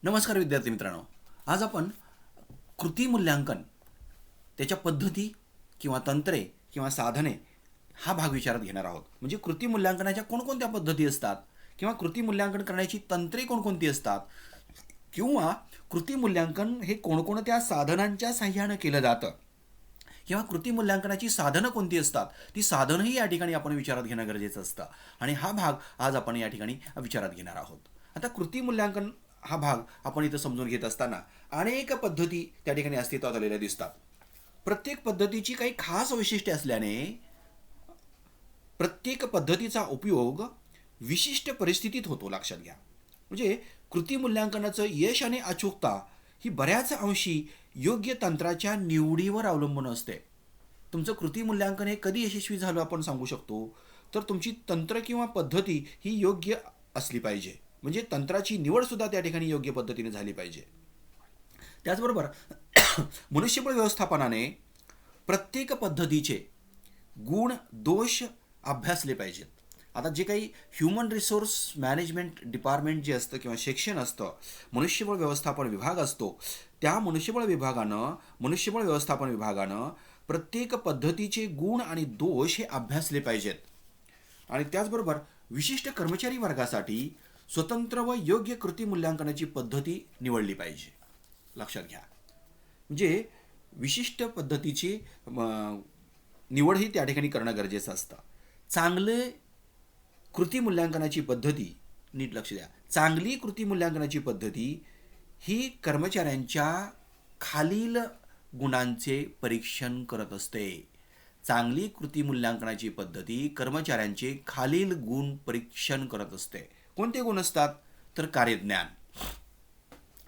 नमस्कार विद्यार्थी मित्रांनो. आज आपण कृती मूल्यांकन, त्याच्या पद्धती किंवा तंत्रे किंवा साधने हा भाग विचारात घेणार आहोत. म्हणजे कृती मूल्यांकनाच्या कोणकोणत्या पद्धती असतात किंवा कृती मूल्यांकन करण्याची तंत्रे कोणकोणती असतात किंवा कृती मूल्यांकन हे कोणकोणत्या साधनांच्या साह्यानं केलं जातं किंवा कृती मूल्यांकनाची साधनं कोणती असतात, ती साधनंही या ठिकाणी आपण विचारात घेणं गरजेचं असतं. आणि हा भाग आज आपण या ठिकाणी विचारात घेणार आहोत. आता कृती मूल्यांकन हा भाग आपण इथं समजून घेत असताना अनेक पद्धती त्या ठिकाणी अस्तित्वात आलेल्या दिसतात. प्रत्येक पद्धतीची काही खास वैशिष्ट्ये असल्याने प्रत्येक पद्धतीचा उपयोग विशिष्ट परिस्थितीत होतो, लक्षात घ्या. म्हणजे कृती मूल्यांकनाचं यश आणि अचूकता ही बऱ्याच अंशी योग्य तंत्राच्या निवडीवर अवलंबून असते. तुमचं कृती मूल्यांकन हे कधी यशस्वी झालं आपण सांगू शकतो, तर तुमची तंत्र किंवा पद्धती ही योग्य असली पाहिजे. म्हणजे तंत्राची निवडसुद्धा त्या ठिकाणी योग्य पद्धतीने झाली पाहिजे. त्याचबरोबर मनुष्यबळ व्यवस्थापनाने प्रत्येक पद्धतीचे गुण दोष अभ्यासले पाहिजेत. आता जे काही ह्युमन रिसोर्स मॅनेजमेंट डिपार्टमेंट जे असतं किंवा सेक्शन असतं, मनुष्यबळ व्यवस्थापन विभाग असतो, त्या मनुष्यबळ व्यवस्थापन विभागानं प्रत्येक पद्धतीचे गुण आणि दोष हे अभ्यासले पाहिजेत. आणि त्याचबरोबर विशिष्ट कर्मचारी वर्गासाठी स्वतंत्र व योग्य कृती मूल्यांकनाची पद्धती निवडली पाहिजे, लक्षात घ्या. म्हणजे विशिष्ट पद्धतीची निवडही त्या ठिकाणी करणं गरजेचं असतं. चांगले कृती मूल्यांकनाची पद्धती, नीट लक्ष द्या, चांगली कृती मूल्यांकनाची पद्धती ही कर्मचाऱ्यांच्या खालील गुणांचे परीक्षण करत असते. चांगली कृती मूल्यांकनाची पद्धती कर्मचाऱ्यांचे खालील गुण परीक्षण करत असते. कोणते गुण असतात, तर कार्यज्ञान.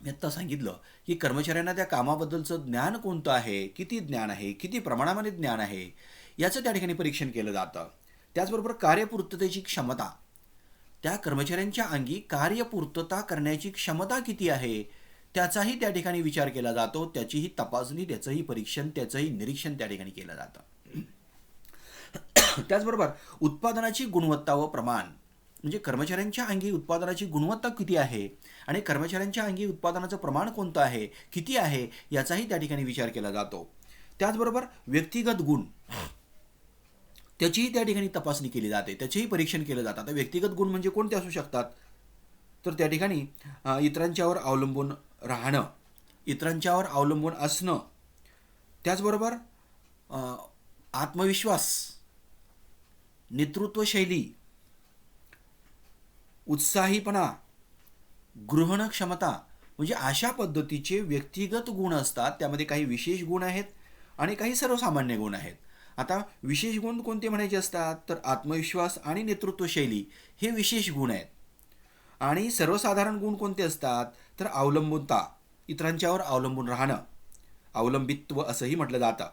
मी आत्ता सांगितलं की कर्मचाऱ्यांना त्या कामाबद्दलचं ज्ञान कोणतं आहे, किती ज्ञान आहे, किती प्रमाणामध्ये ज्ञान आहे, याचं त्या ठिकाणी परीक्षण केलं जातं. त्याचबरोबर कार्यपूर्ततेची क्षमता, त्या कर्मचाऱ्यांच्या अंगी कार्यपूर्तता करण्याची क्षमता किती आहे त्याचाही त्या ठिकाणी विचार केला जातो. त्याचीही तपासणी, त्याचंही परीक्षण, त्याचंही निरीक्षण त्या ठिकाणी केलं जातं. त्याचबरोबर उत्पादनाची गुणवत्ता व प्रमाण, म्हणजे कर्मचाऱ्यांच्या अंगी उत्पादनाची गुणवत्ता किती आहे आणि कर्मचाऱ्यांच्या अंगी उत्पादनाचं प्रमाण कोणतं आहे, किती आहे, याचाही त्या ठिकाणी विचार केला जातो. त्याचबरोबर व्यक्तिगत गुण, त्याचीही त्या ठिकाणी तपासणी केली जाते, त्याचेही परीक्षण केलं जातं. आता व्यक्तिगत गुण म्हणजे कोणते असू शकतात, तर त्या ठिकाणी इतरांच्यावर अवलंबून राहणं, इतरांच्यावर अवलंबून असणं, त्याचबरोबर आत्मविश्वास, नेतृत्वशैली, उत्साहीपणा, गृहणक्षमता, म्हणजे अशा पद्धतीचे व्यक्तिगत गुण असतात. त्यामध्ये काही विशेष गुण आहेत आणि काही सर्वसामान्य गुण आहेत. आता विशेष गुण कोणते म्हणायचे असतात, तर आत्मविश्वास आणि नेतृत्वशैली हे विशेष गुण आहेत. आणि सर्वसाधारण गुण कोणते असतात, तर अवलंबूनता, इतरांच्यावर अवलंबून राहणं, अवलंबित्व असंही म्हटलं जातं.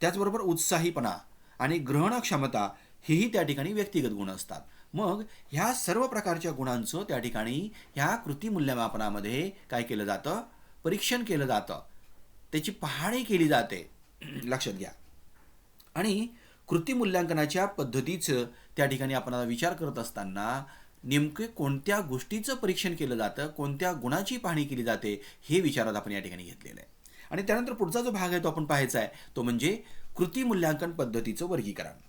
त्याचबरोबर उत्साहीपणा आणि ग्रहणक्षमता हेही त्या ठिकाणी व्यक्तिगत गुण असतात. मग ह्या सर्व प्रकारच्या गुणांचं त्या ठिकाणी ह्या कृती मूल्यमापनामध्ये काय केलं जातं, परीक्षण केलं जातं, त्याची पाहणी केली जाते, लक्षात घ्या. आणि कृती मूल्यांकनाच्या पद्धतीचं त्या ठिकाणी आपण आता विचार करत असताना नेमके कोणत्या गोष्टीचं परीक्षण केलं जातं, कोणत्या गुणाची पाहणी केली जाते, हे विचारात आपण या ठिकाणी घेतलेलं आहे. आणि त्यानंतर पुढचा जो भाग आहे तो आपण पाहायचा आहे, तो म्हणजे कृती मूल्यांकन पद्धतीचं वर्गीकरण.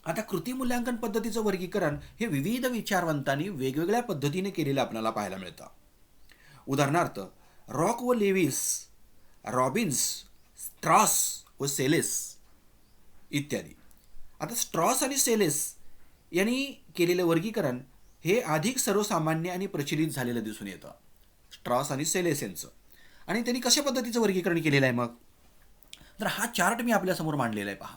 आता कृती मूल्यांकन पद्धतीचं वर्गीकरण हे विविध विचारवंतांनी वेगवेगळ्या पद्धतीने केलेलं आपल्याला पाहायला मिळतं. उदाहरणार्थ रॉक व लेविस, रॉबिन्स, स्ट्रॉस व सेलेस इत्यादी. आता स्ट्रॉस आणि सेलेस यांनी केलेलं वर्गीकरण हे अधिक सर्वसामान्य आणि प्रचलित झालेलं दिसून येतं, स्ट्रॉस आणि सेलेस यांचं. आणि त्यांनी कशा पद्धतीचं वर्गीकरण केलेलं आहे मग, तर हा चार्ट मी आपल्यासमोर मांडलेला आहे, पहा.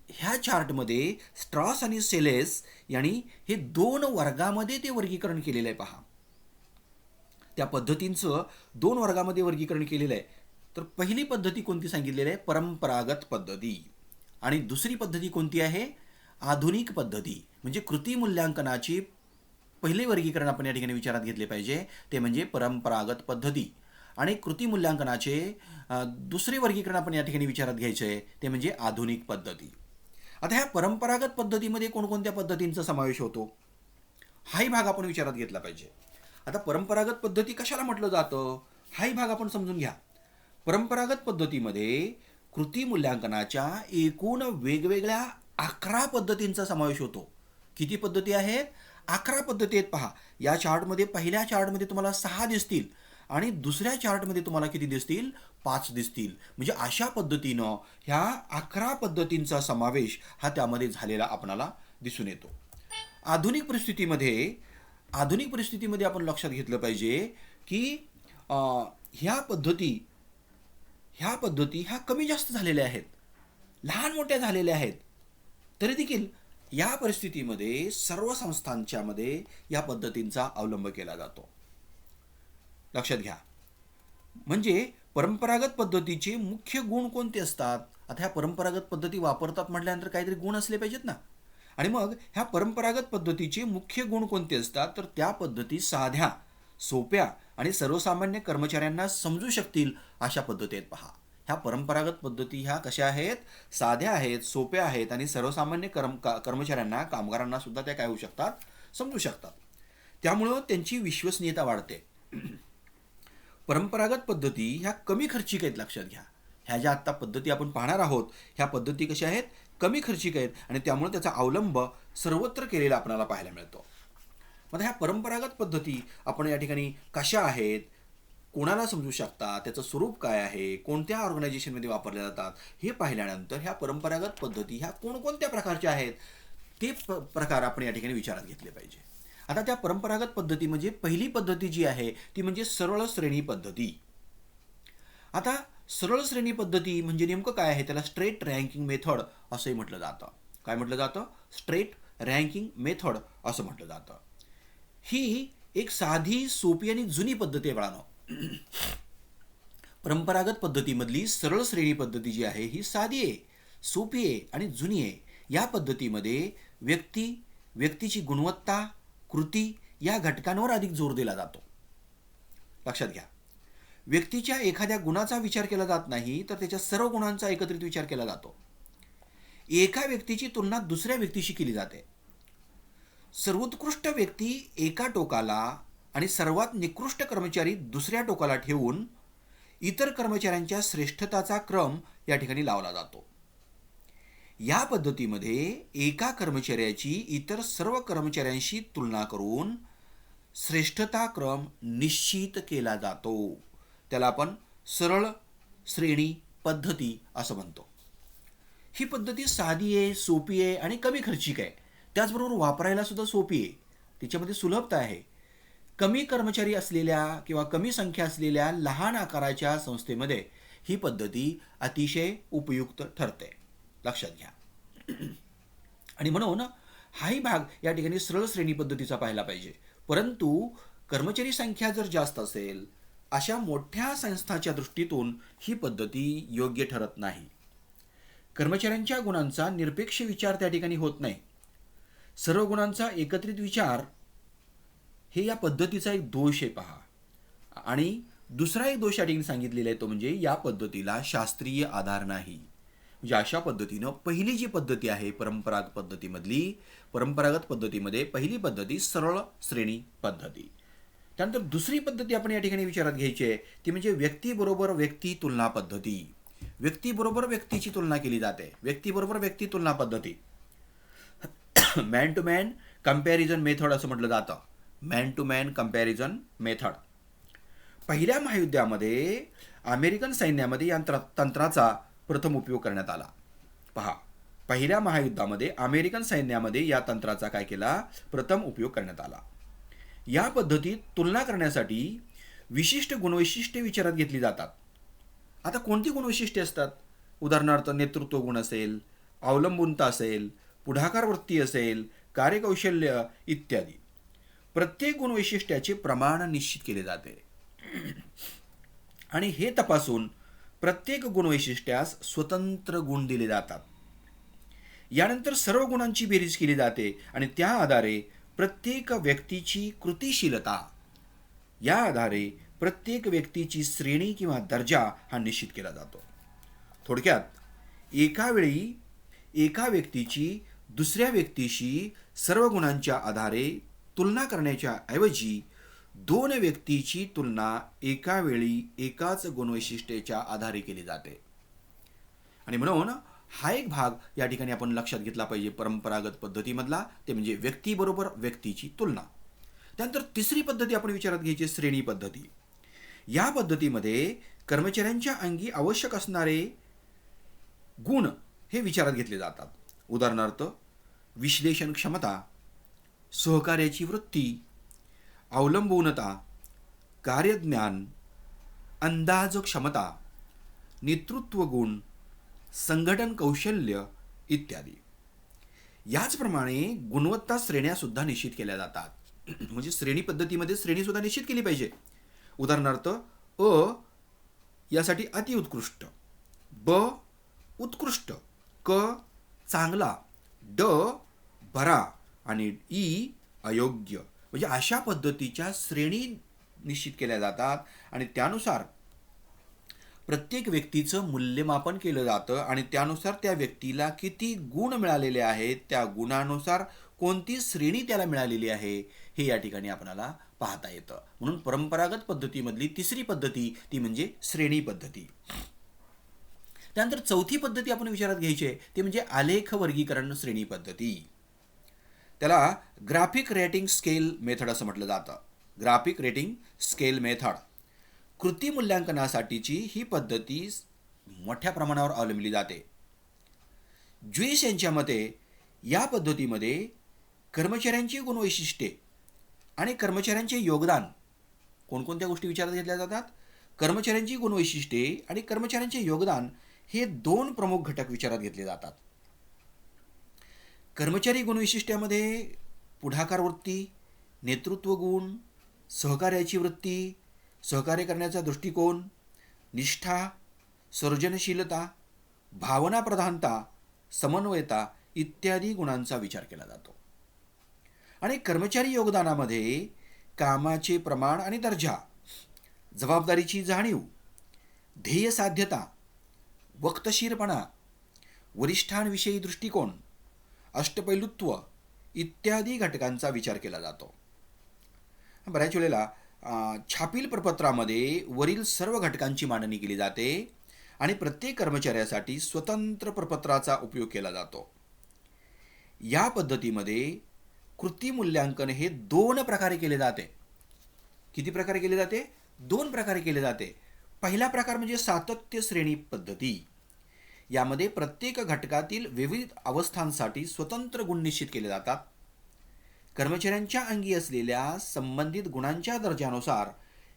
ह्या चार्टमध्ये स्ट्रॉस आणि सेलेस यांनी हे दोन वर्गामध्ये ते वर्गीकरण केलेलं आहे, पहा. त्या पद्धतींचं दोन वर्गामध्ये वर्गीकरण केलेलं आहे. तर पहिली पद्धती कोणती सांगितलेली आहे, परंपरागत पद्धती, आणि दुसरी पद्धती कोणती आहे, आधुनिक पद्धती. म्हणजे कृती मूल्यांकनाची पहिले वर्गीकरण आपण या ठिकाणी विचारात घेतले पाहिजे, ते म्हणजे परंपरागत पद्धती. आणि कृती मूल्यांकनाचे दुसरे वर्गीकरण आपण या ठिकाणी विचारात घ्यायचे आहे, ते म्हणजे आधुनिक पद्धती. आता ह्या परंपरागत पद्धतीमध्ये कोणकोणत्या पद्धतींचा समावेश होतो, हाही भाग आपण विचारात घेतला पाहिजे. आता परंपरागत पद्धती कशाला म्हटलं जातं, हाही भाग आपण समजून घ्या. परंपरागत पद्धतीमध्ये कृती मूल्यांकनाच्या एकूण वेगवेगळ्या 11 पद्धतींचा समावेश होतो. किती पद्धती आहेत? 11 पद्धती आहेत. पहा, या चार्टमध्ये पहिल्या चार्टमध्ये तुम्हाला 6 दिसतील आणि दुसऱ्या चार्टमध्ये तुम्हाला किती दिसतील? 5 दिसतील. म्हणजे अशा पद्धतीनं ह्या 11 पद्धतींचा समावेश हा त्यामध्ये झालेला आपणाला दिसून येतो. आधुनिक परिस्थितीमध्ये आधुनिक परिस्थितीमध्ये आपण लक्षात घेतलं पाहिजे की ह्या पद्धती ह्या कमी जास्त झालेल्या आहेत, लहान मोठ्या झालेल्या आहेत. तरी देखील या परिस्थितीमध्ये सर्व संस्थांच्या मध्ये या पद्धतींचा अवलंब केला जातो. लक्षात घ्या. म्हणजे परंपरागत पद्धतीचे मुख्य गुण कोणते असतात? आता ह्या परंपरागत पद्धती वापरतात म्हटल्यानंतर काहीतरी गुण असले पाहिजेत ना. आणि मग ह्या परंपरागत पद्धतीचे मुख्य गुण कोणते असतात? तर त्या पद्धती साध्या, सोप्या आणि सर्वसामान्य कर्मचाऱ्यांना समजू शकतील अशा पद्धती आहेत. पहा, ह्या परंपरागत पद्धती ह्या कशा आहेत? साध्या आहेत, सोप्या आहेत आणि सर्वसामान्य कर्मचाऱ्यांना, कामगारांना सुद्धा त्या काय होऊ शकतात? समजू शकतात. त्यामुळं त्यांची विश्वसनीयता वाढते. परंपरागत पद्धती ह्या कमी खर्चिक आहेत. लक्षात घ्या, ह्या ज्या आत्ता पद्धती आपण पाहणार आहोत ह्या पद्धती कशा आहेत? कमी खर्चिक आहेत आणि त्यामुळे त्याचा अवलंब सर्वत्र केलेला आपल्याला पाहायला मिळतो. मग ह्या परंपरागत पद्धती आपण या ठिकाणी कशा आहेत, कोणाला समजू शकतात, त्याचं स्वरूप काय आहे, कोणत्या ऑर्गनायझेशनमध्ये वापरल्या जातात हे पाहिल्यानंतर ह्या परंपरागत पद्धती ह्या कोणकोणत्या प्रकारच्या आहेत ते प्रकार आपण या ठिकाणी विचारात घेतले पाहिजे. आता त्या परंपरागत पद्धती म्हणजे पहिली पद्धती जी आहे ती म्हणजे सरळ श्रेणी पद्धती. आता सरळ श्रेणी पद्धती म्हणजे नेमकं काय आहे? त्याला स्ट्रेट रँकिंग मेथड असंही म्हटलं जातं. काय म्हटलं जातं? स्ट्रेट रँकिंग मेथड असं म्हटलं जातं. ही एक साधी, सोपी आणि जुनी पद्धती आहे बाळांनो. परंपरागत पद्धतीमधली सरळ श्रेणी पद्धती जी आहे ही साधी आहे, सोपी आहे आणि जुनी आहे. या पद्धतीमध्ये व्यक्तीची गुणवत्ता, कृती या घटकांवर अधिक जोर दिला जातो. लक्षात घ्या, व्यक्तीच्या एखाद्या गुणाचा विचार केला जात नाही तर त्याच्या सर्व गुणांचा एकत्रित विचार केला जातो. एका व्यक्तीची तुलना दुसऱ्या व्यक्तीशी केली जाते. सर्वोत्कृष्ट व्यक्ती एका टोकाला आणि सर्वात निकृष्ट कर्मचारी दुसऱ्या टोकाला ठेवून इतर कर्मचाऱ्यांच्या श्रेष्ठताचा क्रम या ठिकाणी लावला जातो. या पद्धतीमध्ये एका कर्मचाऱ्याची इतर सर्व कर्मचाऱ्यांशी तुलना करून श्रेष्ठता क्रम निश्चित केला जातो. त्याला आपण सरळ श्रेणी पद्धती असं म्हणतो. ही पद्धती साधी आहे, सोपी आहे आणि कमी खर्चिक आहे. त्याचबरोबर वापरायला सुद्धा सोपी आहे. तिच्यामध्ये सुलभता आहे. कमी कर्मचारी असलेल्या किंवा कमी संख्या असलेल्या लहान आकाराच्या संस्थेमध्ये ही पद्धती अतिशय उपयुक्त ठरते. लक्षात घ्या. आणि म्हणून हाही भाग या ठिकाणी सरळ श्रेणी पद्धतीचा पाहायला पाहिजे. परंतु कर्मचारी संख्या जर जास्त असेल अशा मोठ्या संस्थांच्या दृष्टीतून ही पद्धती योग्य ठरत नाही. कर्मचाऱ्यांच्या गुणांचा निरपेक्ष विचार त्या ठिकाणी होत नाही. सर्व गुणांचा एकत्रित विचार हे या पद्धतीचा एक दोष आहे. पहा, आणि दुसरा एक दोष या ठिकाणी सांगितलेला आहे तो म्हणजे या पद्धतीला शास्त्रीय आधार नाही. म्हणजे अशा पद्धतीनं पहिली जी पद्धती आहे परंपरागत पद्धतीमध्ये पहिली पद्धती सरळ श्रेणी पद्धती. त्यानंतर दुसरी पद्धती आपण या ठिकाणी विचारात घ्यायची आहे ती म्हणजे व्यक्तीबरोबर व्यक्ती तुलना पद्धती. व्यक्तीबरोबर व्यक्तीची तुलना केली जाते. व्यक्तीबरोबर व्यक्ती तुलना पद्धती man to man comparison method असं म्हटलं जातं. Man to man comparison method. पहिल्या महायुद्धामध्ये अमेरिकन सैन्यामध्ये या तंत्राचा प्रथम उपयोग करण्यात आला. पहा, पहिल्या महायुद्धामध्ये अमेरिकन सैन्यामध्ये या तंत्राचा काय केला? प्रथम उपयोग करण्यात आला. या पद्धतीत तुलना करण्यासाठी विशिष्ट गुणवैशिष्ट्ये विचारात घेतली जातात. आता कोणती गुणवैशिष्ट्ये असतात? उदाहरणार्थ नेतृत्व गुण असेल, अवलंबूनता असेल, पुढाकार वृत्ती असेल, कार्यकौशल्य इत्यादी. प्रत्येक गुणवैशिष्ट्याचे प्रमाण निश्चित केले जाते आणि हे तपासून प्रत्येक गुणवैशिष्ट्यास स्वतंत्र गुण दिले जातात. यानंतर सर्व गुणांची बेरीज केली जाते आणि त्या आधारे प्रत्येक व्यक्तीची कृतिशीलता, या आधारे प्रत्येक व्यक्तीची श्रेणी किंवा दर्जा हा निश्चित केला जातो. थोडक्यात एका वेळी एका व्यक्तीची दुसऱ्या व्यक्तीशी सर्व गुणांच्या आधारे तुलना करण्याच्या ऐवजी दोन व्यक्तीची तुलना एका वेळी एकाच गुणवैशिष्ट्याच्या आधारे केली जाते. आणि म्हणून हा एक भाग या ठिकाणी आपण लक्षात घेतला पाहिजे परंपरागत पद्धतीमधला, ते म्हणजे व्यक्तीबरोबर व्यक्तीची तुलना. त्यानंतर तिसरी पद्धती आपण विचारात घ्यायची श्रेणी पद्धती. या पद्धतीमध्ये कर्मचाऱ्यांच्या अंगी आवश्यक असणारे गुण हे विचारात घेतले जातात. उदाहरणार्थ विश्लेषण क्षमता, सहकार्याची वृत्ती, अवलंबूनता, कार्यज्ञान, अंदाज क्षमता, नेतृत्व गुण, संघटन कौशल्य इत्यादी. याचप्रमाणे गुणवत्ता श्रेण्या सुद्धा निश्चित केल्या जातात. म्हणजे श्रेणी पद्धतीमध्ये श्रेणी सुद्धा निश्चित केली पाहिजे. उदाहरणार्थ अ यासाठी अतिउत्कृष्ट, ब उत्कृष्ट, क चांगला, ड बरा आणि ई अयोग्य. म्हणजे अशा पद्धतीच्या श्रेणी निश्चित केल्या जातात आणि त्यानुसार प्रत्येक व्यक्तीचं मूल्यमापन केलं जातं आणि त्यानुसार त्या व्यक्तीला किती गुण मिळालेले आहेत, त्या गुणानुसार कोणती श्रेणी त्याला मिळालेली आहे हे या ठिकाणी आपल्याला पाहता येतं. म्हणून परंपरागत पद्धतीमधली तिसरी पद्धती ती म्हणजे श्रेणी पद्धती. त्यानंतर चौथी पद्धती आपण विचारात घ्यायची आहे ती म्हणजे आलेख वर्गीकरण श्रेणी पद्धती. त्याला ग्राफिक रेटिंग स्केल मेथड असं म्हटलं जातं. Graphic rating scale method. कृती मूल्यांकनासाठीची ही पद्धती मोठ्या प्रमाणावर अवलंबली जाते. ज्वेस यांच्या मते या पद्धतीमध्ये कर्मचाऱ्यांची गुणवैशिष्ट्ये आणि कर्मचाऱ्यांचे योगदान, कोणकोणत्या गोष्टी विचारात घेतल्या जातात? कर्मचाऱ्यांची गुणवैशिष्ट्ये आणि कर्मचाऱ्यांचे योगदान हे दोन प्रमुख घटक विचारात घेतले जातात. कर्मचारी गुणवैशिष्ट्यामध्ये पुढाकार वृत्ती, नेतृत्व गुण, सहकार्याची वृत्ती, सहकार्य करण्याचा दृष्टिकोन, निष्ठा, सर्जनशीलता, भावना प्रधानता, समन्वयता इत्यादी गुणांचा विचार केला जातो. आणि कर्मचारी योगदानामध्ये कामाचे प्रमाण आणि दर्जा, जबाबदारीची जाणीव, ध्येय साध्यता, वक्तशीरपणा, वरिष्ठांविषयी दृष्टिकोन, अष्टपैलुत्व इत्यादी घटकांचा विचार केला जातो. बऱ्याच वेळेला छापील प्रपत्रामध्ये वरील सर्व घटकांची मांडणी केली जाते आणि प्रत्येक कर्मचाऱ्यासाठी स्वतंत्र प्रपत्राचा उपयोग केला जातो. या पद्धतीमध्ये कृती मूल्यांकन हे दोन प्रकारे केले जाते. किती प्रकारे केले जाते? दोन प्रकारे केले जाते. पहिला प्रकार म्हणजे सातत्य श्रेणी पद्धती. यामध्ये प्रत्येक घटकातील विविध अवस्थांसाठी स्वतंत्र गुण निश्चित केले जातात. कर्मचाऱ्यांच्या अंगी असलेल्या संबंधित गुणांच्या दर्जानुसार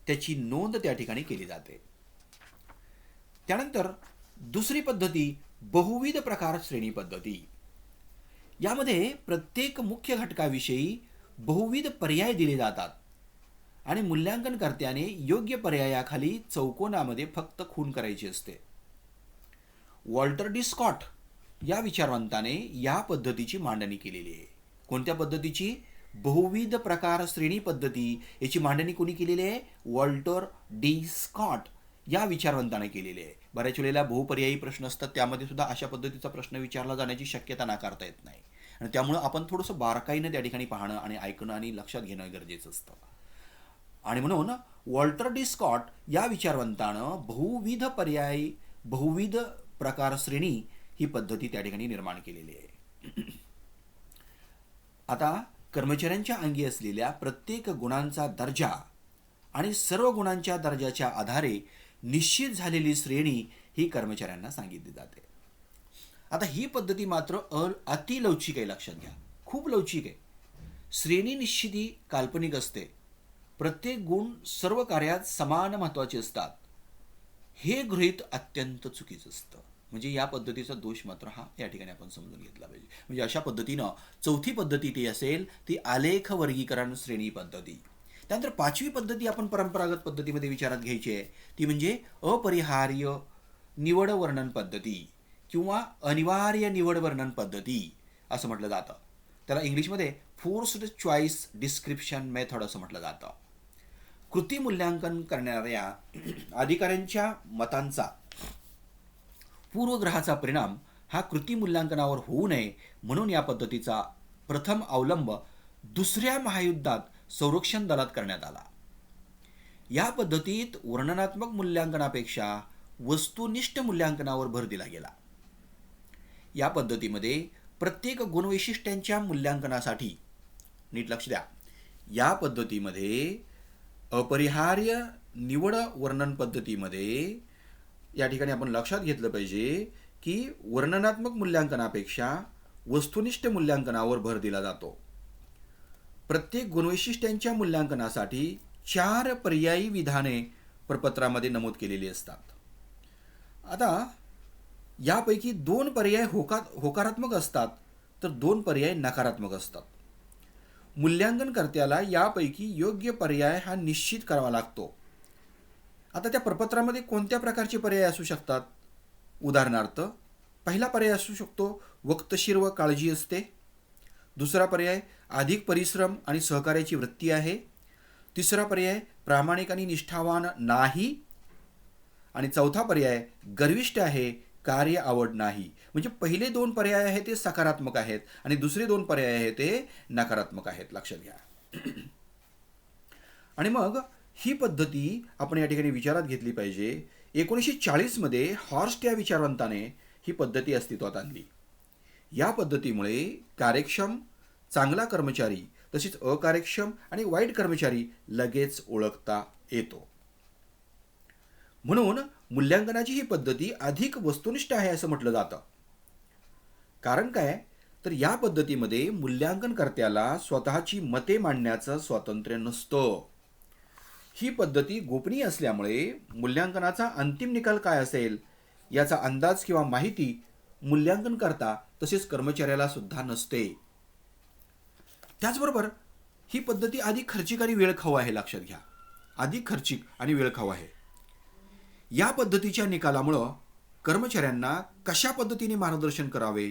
त्याची नोंद त्या ठिकाणी केली जाते. त्यानंतर दुसरी पद्धती बहुविध प्रकार श्रेणी पद्धती. यामध्ये प्रत्येक मुख्य घटकाविषयी बहुविध पर्याय दिले जातात आणि मूल्यांकनकर्त्याने योग्य पर्यायाखाली चौकोनामध्ये फक्त खूण करायची असते. वॉल्टर डी स्कॉट या विचारवंताने या पद्धतीची मांडणी केलेली आहे. कोणत्या पद्धतीची? बहुविध प्रकार श्रेणी पद्धती. याची मांडणी कोणी केलेली आहे? वॉल्टर डी स्कॉट या विचारवंताने केलेली आहे. बऱ्याच वेळेला बहुपर्यायी प्रश्न असतात, त्यामध्ये सुद्धा अशा पद्धतीचा प्रश्न विचारला जाण्याची शक्यता नाकारता येत नाही आणि त्यामुळं आपण थोडंसं बारकाईनं त्या ठिकाणी पाहणं आणि ऐकणं आणि लक्षात घेणं गरजेचं असतं. आणि म्हणून वॉल्टर डी स्कॉट या विचारवंतानं बहुविध प्रकार श्रेणी ही पद्धती त्या ठिकाणी निर्माण केलेली आहे. आता कर्मचाऱ्यांच्या अंगी असलेल्या प्रत्येक गुणांचा दर्जा आणि सर्व गुणांच्या दर्जाच्या आधारे निश्चित झालेली श्रेणी ही कर्मचाऱ्यांना सांगितली जाते. आता ही पद्धती मात्र अतिलवचिक आहे, लक्षात घ्या, खूप लवचिक आहे. श्रेणी निश्चिती काल्पनिक असते. प्रत्येक गुण सर्व कार्यात समान महत्त्वाचे असतात. हे गृहीत अत्यंत चुकीचं असतं. म्हणजे या पद्धतीचा दोष मात्र हा या ठिकाणी आपण समजून घेतला पाहिजे. म्हणजे अशा पद्धतीनं चौथी पद्धती ती असेल ती आलेख वर्गीकरण श्रेणी पद्धती. त्यानंतर पाचवी पद्धती आपण परंपरागत पद्धतीमध्ये विचारात घ्यायची आहे ती म्हणजे अपरिहार्य निवड वर्णन पद्धती किंवा अनिवार्य निवड वर्णन पद्धती असं म्हटलं जातं. त्याला इंग्लिशमध्ये फोर्स्ड चॉईस डिस्क्रिप्शन मेथड असं म्हटलं जातं. कृती मूल्यांकन करणाऱ्या अधिकाऱ्यांच्या मतांचा पूर्वग्रहाचा परिणाम हा कृती मूल्यांकनावर होऊ नये म्हणून या पद्धतीचा प्रथम अवलंब दुसऱ्या महायुद्धात संरक्षण दलात करण्यात आला. या पद्धतीत वर्णनात्मक मूल्यांकनापेक्षा वस्तुनिष्ठ मूल्यांकनावर भर दिला गेला. या पद्धतीमध्ये प्रत्येक गुणवैशिष्ट्यांच्या मूल्यांकनासाठी, नीट लक्ष द्या, या पद्धतीमध्ये अपरिहार्य निवड वर्णन पद्धतीमध्ये या ठिकाणी आपण लक्षात घेतलं पाहिजे की वर्णनात्मक मूल्यांकनापेक्षा वस्तुनिष्ठ मूल्यांकनावर भर दिला जातो. प्रत्येक गुणवैशिष्ट्यांच्या मूल्यांकनासाठी 4 पर्यायी विधाने प्रपत्रामध्ये नमूद केलेली असतात. आता यापैकी 2 पर्याय होकारात्मक असतात तर 2 पर्याय नकारात्मक असतात. मूल्यांकनकर्त्याला यापैकी योग्य पर्याय हा निश्चित करावा लागतो. आता त्या प्रपत्रामध्ये कोणत्या प्रकारचे पर्याय असू शकतात? उदाहरणार्थ, पहिला पर्याय असू शकतो वक्तशीर व काळजी असते. दुसरा पर्याय अधिक परिश्रम आणि सहकार्याची वृत्ती आहे. तिसरा पर्याय प्रामाणिक आणि निष्ठावान नाही. आणि चौथा पर्याय गर्विष्ठ आहे, कार्य आवड नाही. म्हणजे पहिले 2 पर्याय आहेत ते सकारात्मक आहेत आणि दुसरे 2 पर्याय आहेत ते नकारात्मक आहेत, लक्षात घ्या. आणि मग ही पद्धती आपण या ठिकाणी विचारात घेतली पाहिजे. 1940 मध्ये हॉर्स्ट या विचारवंताने ही पद्धती अस्तित्वात आणली. या पद्धतीमुळे कार्यक्षम, चांगला कर्मचारी तसेच अकार्यक्षम आणि वाईट कर्मचारी लगेच ओळखता येतो. म्हणून मूल्यांकनाची ही पद्धती अधिक वस्तुनिष्ठ आहे असं म्हटलं जातं. कारण काय, तर या पद्धतीमध्ये मूल्यांकनकर्त्याला स्वतःची मते मांडण्याचं स्वातंत्र्य नसतं. ही पद्धती गोपनीय असल्यामुळे मूल्यांकनाचा अंतिम निकाल काय असेल याचा अंदाज किंवा माहिती मूल्यांकनकर्ता तसेच कर्मचाऱ्याला सुद्धा नसते. त्याचबरोबर ही पद्धती अधिक खर्चिक आणि वेळखाऊ आहे, लक्षात घ्या. अधिक खर्चिक आणि वेळखाऊ आहे. या पद्धतीच्या निकालामुळं कर्मचाऱ्यांना कशा पद्धतीने मार्गदर्शन करावे,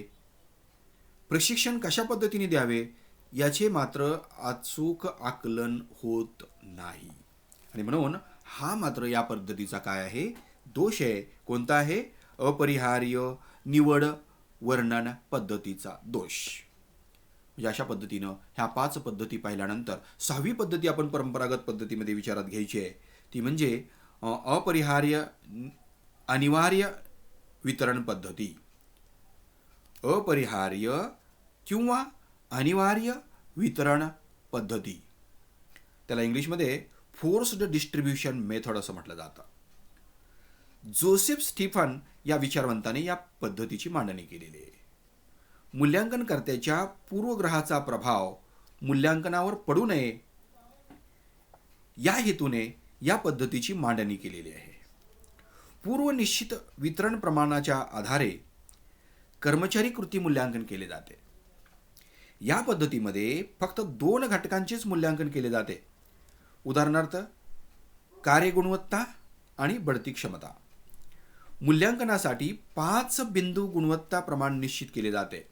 प्रशिक्षण कशा पद्धतीने द्यावे याचे मात्र अचूक आकलन होत नाही. आणि म्हणून हा मात्र या पद्धतीचा काय आहे, दोष आहे. कोणता आहे? अपरिहार्य निवड वर्णन पद्धतीचा दोष. म्हणजे अशा पद्धतीनं ह्या 5 पद्धती पाहिल्यानंतर 6वी पद्धती आपण परंपरागत पद्धतीमध्ये विचारात घ्यायची आहे. ती म्हणजे अपरिहार्य अनिवार्य वितरण पद्धती. अपरिहार्य किंवा अनिवार्य वितरण पद्धती, त्याला इंग्लिशमध्ये फोर्स्ड डिस्ट्रीब्युशन मेथड असं म्हटलं जातं. जोसेफ स्टीफन या विचारवंताने या पद्धतीची मांडणी केलेली आहे. मूल्यांकनकर्त्याच्या पूर्वग्रहाचा प्रभाव मूल्यांकनावर पडू नये या हेतूने या पद्धतीची मांडणी केलेली आहे. पूर्वनिश्चित वितरण प्रमाणाच्या आधारे कर्मचारी कृती मूल्यांकन केले जाते. या पद्धतीमध्ये फक्त 2 घटकांचेच मूल्यांकन केले जाते. उदाहरणार्थ, कार्य गुणवत्ता आणि बढती क्षमता. मूल्यांकनासाठी 5 बिंदू गुणवत्ता प्रमाण निश्चित केले जाते.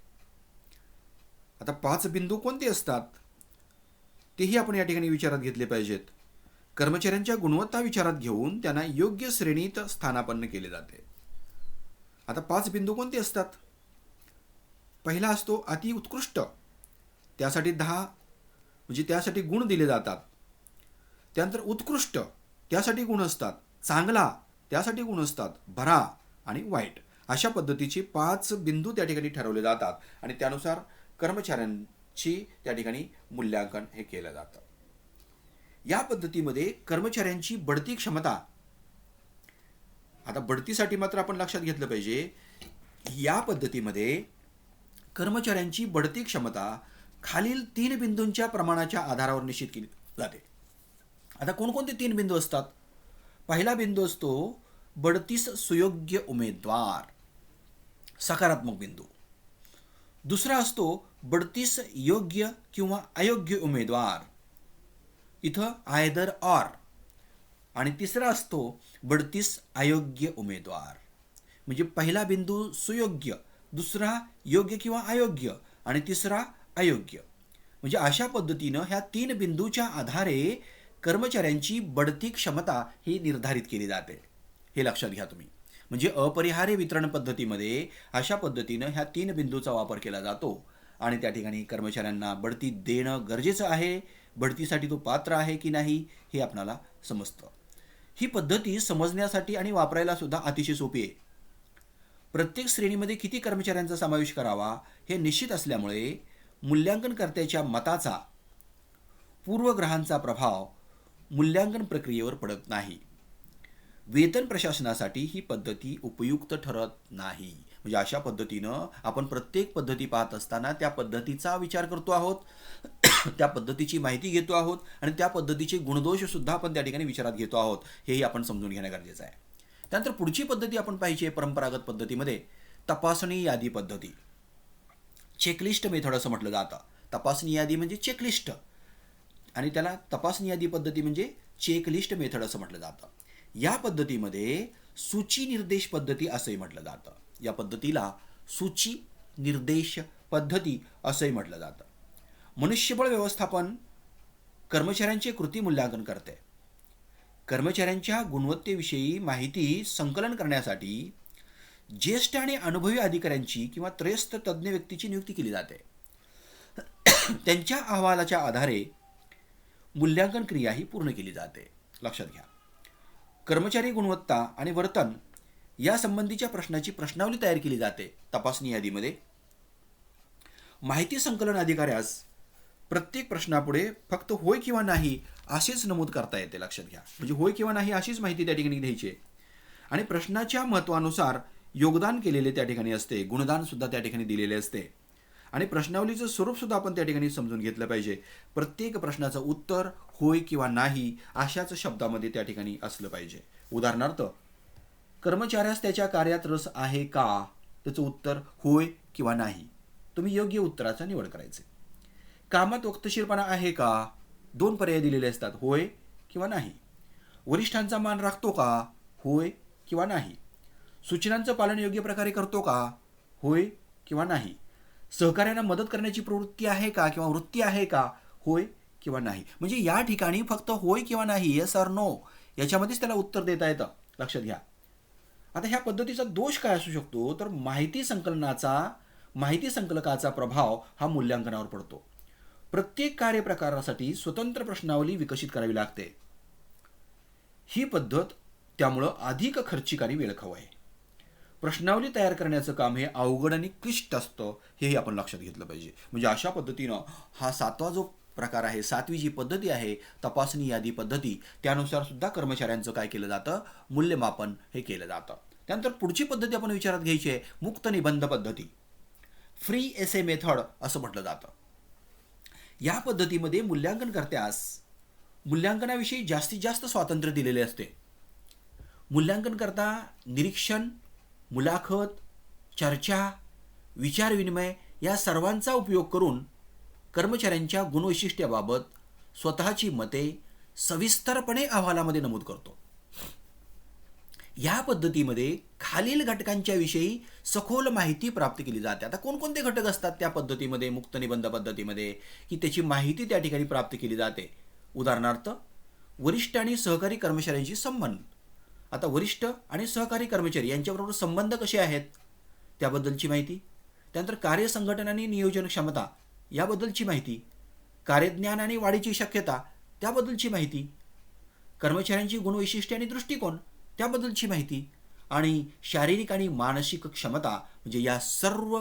आता 5 बिंदू कोणते असतात तेही आपण या ठिकाणी विचारात घेतले पाहिजेत. कर्मचाऱ्यांच्या गुणवत्ता विचारात घेऊन त्यांना योग्य श्रेणीत स्थानापन्न केले जाते. आता 5 बिंदू कोणते असतात? पहिला असतो अति उत्कृष्ट, त्यासाठी 10 म्हणजे त्यासाठी गुण दिले जातात. त्यानंतर उत्कृष्ट, त्यासाठी गुण असतात. चांगला, त्यासाठी गुण असतात. बरा आणि वाईट, अशा पद्धतीचे 5 बिंदू त्या ठिकाणी ठरवले जातात आणि त्यानुसार कर्मचाऱ्यांची त्या ठिकाणी मूल्यांकन हे केलं जातं. या पद्धतीमध्ये कर्मचाऱ्यांची बढती क्षमता, आता बढतीसाठी मात्र आपण लक्षात घेतलं पाहिजे, या पद्धतीमध्ये कर्मचाऱ्यांची बढती क्षमता खालील 3 बिंदूंच्या प्रमाणाच्या आधारावर निश्चित केली जाते. आता कोणकोणते 3 बिंदू असतात? पहिला बिंदू असतो बढतीस सुयोग्य उमेदवार, सकारात्मक बिंदू. दुसरा असतो बढतीस योग्य किंवा अयोग्य उमेदवार, इथं आयदर ऑर. आणि तिसरा असतो बढतीस अयोग्य उमेदवार. म्हणजे पहिला बिंदू सुयोग्य, दुसरा योग्य किंवा अयोग्य आणि तिसरा अयोग्य. म्हणजे अशा पद्धतीनं ह्या 3 बिंदूच्या आधारे कर्मचाऱ्यांची बढती क्षमता ही निर्धारित केली जाते. हे लक्षात घ्या तुम्ही. म्हणजे अपरिहार्य वितरण पद्धतीमध्ये अशा पद्धतीनं ह्या 3 बिंदूचा वापर केला जातो आणि त्या ठिकाणी कर्मचाऱ्यांना बढती देणं गरजेचं आहे. बढतीसाठी तो पात्र आहे की नाही हे आपल्याला समजतं. ही पद्धती समजण्यासाठी आणि वापरायला सुद्धा अतिशय सोपी आहे. प्रत्येक श्रेणीमध्ये किती कर्मचाऱ्यांचा समावेश करावा हे निश्चित असल्यामुळे मूल्यांकनकर्त्याच्या मताचा पूर्वग्रहांचा प्रभाव मूल्यांकन प्रक्रियेवर पडत नाही. वेतन प्रशासनासाठी ही पद्धती उपयुक्त ठरत नाही. म्हणजे अशा पद्धतीनं आपण प्रत्येक पद्धती पाहत असताना त्या पद्धतीचा विचार करतो आहोत, त्या पद्धतीची माहिती घेतो आहोत आणि त्या पद्धतीचे गुणदोष सुद्धा आपण त्या ठिकाणी विचारात घेतो आहोत, हेही आपण समजून घेणं गरजेचं आहे. त्यानंतर पुढची पद्धती आपण पाहिजे परंपरागत पद्धतीमध्ये तपासणी यादी पद्धती, चेकलिस्ट मेथड असं म्हटलं जातं. तपासणी यादी म्हणजे चेकलिस्ट आणि त्याला तपासणी यादी पद्धती म्हणजे चेकलिस्ट मेथड असं म्हटलं जातं. या पद्धतीमध्ये सूची निर्देश पद्धती असंही म्हटलं जातं. या पद्धतीला सूची निर्देश पद्धती असंही म्हटलं जातं. मनुष्यबळ व्यवस्थापन कर्मचाऱ्यांचे कृती मूल्यांकन करते. कर्मचाऱ्यांच्या गुणवत्तेविषयी माहिती संकलन करण्यासाठी ज्येष्ठ आणि अनुभवी अधिकाऱ्यांची किंवा त्रयस्थ तज्ज्ञ व्यक्तीची नियुक्ती केली जाते. त्यांच्या अहवालाच्या आधारे मूल्यांकन क्रिया ही पूर्ण केली जाते. लक्षात घ्या, कर्मचारी गुणवत्ता आणि वर्तन या संबंधीच्या प्रश्नाची प्रश्नावली तयार केली जाते. तपासणी यादीमध्ये माहिती संकलन अधिकाऱ्यास प्रत्येक प्रश्नापुढे फक्त होय किंवा नाही असेच नमूद करता येते. लक्षात घ्या, म्हणजे होय किंवा नाही अशीच माहिती त्या ठिकाणी द्यायची आणि प्रश्नाच्या महत्त्वानुसार योगदान केलेले त्या ठिकाणी असते, गुणदान सुद्धा त्या ठिकाणी दिलेले असते आणि प्रश्नावलीचं स्वरूप सुद्धा आपण त्या ठिकाणी समजून घेतलं पाहिजे. प्रत्येक प्रश्नाचं उत्तर होय किंवा नाही अशाच शब्दामध्ये त्या ठिकाणी असलं पाहिजे. उदाहरणार्थ, कर्मचाऱ्यास त्याच्या कार्यात रस आहे का, त्याचं उत्तर होय किंवा नाही. तुम्ही योग्य उत्तराचा निवड करायचे. कामात वक्तशीरपणा आहे का, 2 पर्याय दिलेले असतात, होय किंवा नाही. वरिष्ठांचा मान राखतो का, होय किंवा नाही. सूचनांचं पालन योग्य प्रकारे करतो का, होय किंवा नाही. सहकार्यांना मदत करण्याची प्रवृत्ती आहे का किंवा वृत्ती आहे का, होय किंवा नाही. म्हणजे या ठिकाणी फक्त होय किंवा नाही, येस ऑर नो याच्यामध्येच त्याला उत्तर देता येतं. लक्षात घ्या. आता ह्या पद्धतीचा दोष काय असू शकतो, तर माहिती संकलकाचा प्रभाव हा मूल्यांकनावर पडतो. प्रत्येक कार्यप्रकारासाठी स्वतंत्र प्रश्नावली विकसित करावी लागते. ही पद्धत त्यामुळं अधिक खर्चिक आणि वेळखाऊ आहे. प्रश्नावली तयार करण्याचं काम हे अवघड आणि क्लिष्ट असतं, हेही आपण लक्षात घेतलं पाहिजे. म्हणजे अशा पद्धतीनं हा 7वा जो प्रकार आहे, 7वी जी पद्धती आहे तपासणी यादी पद्धती, त्यानुसार सुद्धा कर्मचाऱ्यांचं काय केलं जातं, मूल्यमापन हे केलं जातं. त्यानंतर पुढची पद्धती आपण विचारात घ्यायची आहे मुक्त निबंध पद्धती, फ्री एसे मेथड असं म्हटलं जातं. या पद्धतीमध्ये मूल्यांकनकर्त्यास मूल्यांकनाविषयी जास्तीत जास्त स्वातंत्र्य दिलेले असते. मूल्यांकनकर्ता निरीक्षण, मुलाखत, चर्चा, विचारविनिमय या सर्वांचा उपयोग करून कर्मचाऱ्यांच्या गुणवैशिष्ट्याबाबत स्वतःची मते सविस्तरपणे अहवालामध्ये नमूद करतो. या पद्धतीमध्ये खालील घटकांच्या विषयी सखोल माहिती प्राप्त केली जाते. आता कोणकोणते घटक असतात त्या पद्धतीमध्ये, मुक्त निबंध पद्धतीमध्ये, की त्याची माहिती त्या ठिकाणी प्राप्त केली जाते. उदाहरणार्थ, वरिष्ठ आणि सहकारी कर्मचाऱ्यांशी संबंध. आता वरिष्ठ आणि सहकारी कर्मचारी यांच्याबरोबर संबंध कसे आहेत त्याबद्दलची माहिती. त्यानंतर कार्यसंघटन आणि नियोजन क्षमता याबद्दलची माहिती, कार्यज्ञान आणि वाढीची शक्यता त्याबद्दलची माहिती, कर्मचाऱ्यांची गुणवैशिष्ट्ये आणि दृष्टिकोन त्याबद्दलची माहिती आणि शारीरिक आणि मानसिक क्षमता, म्हणजे या सर्व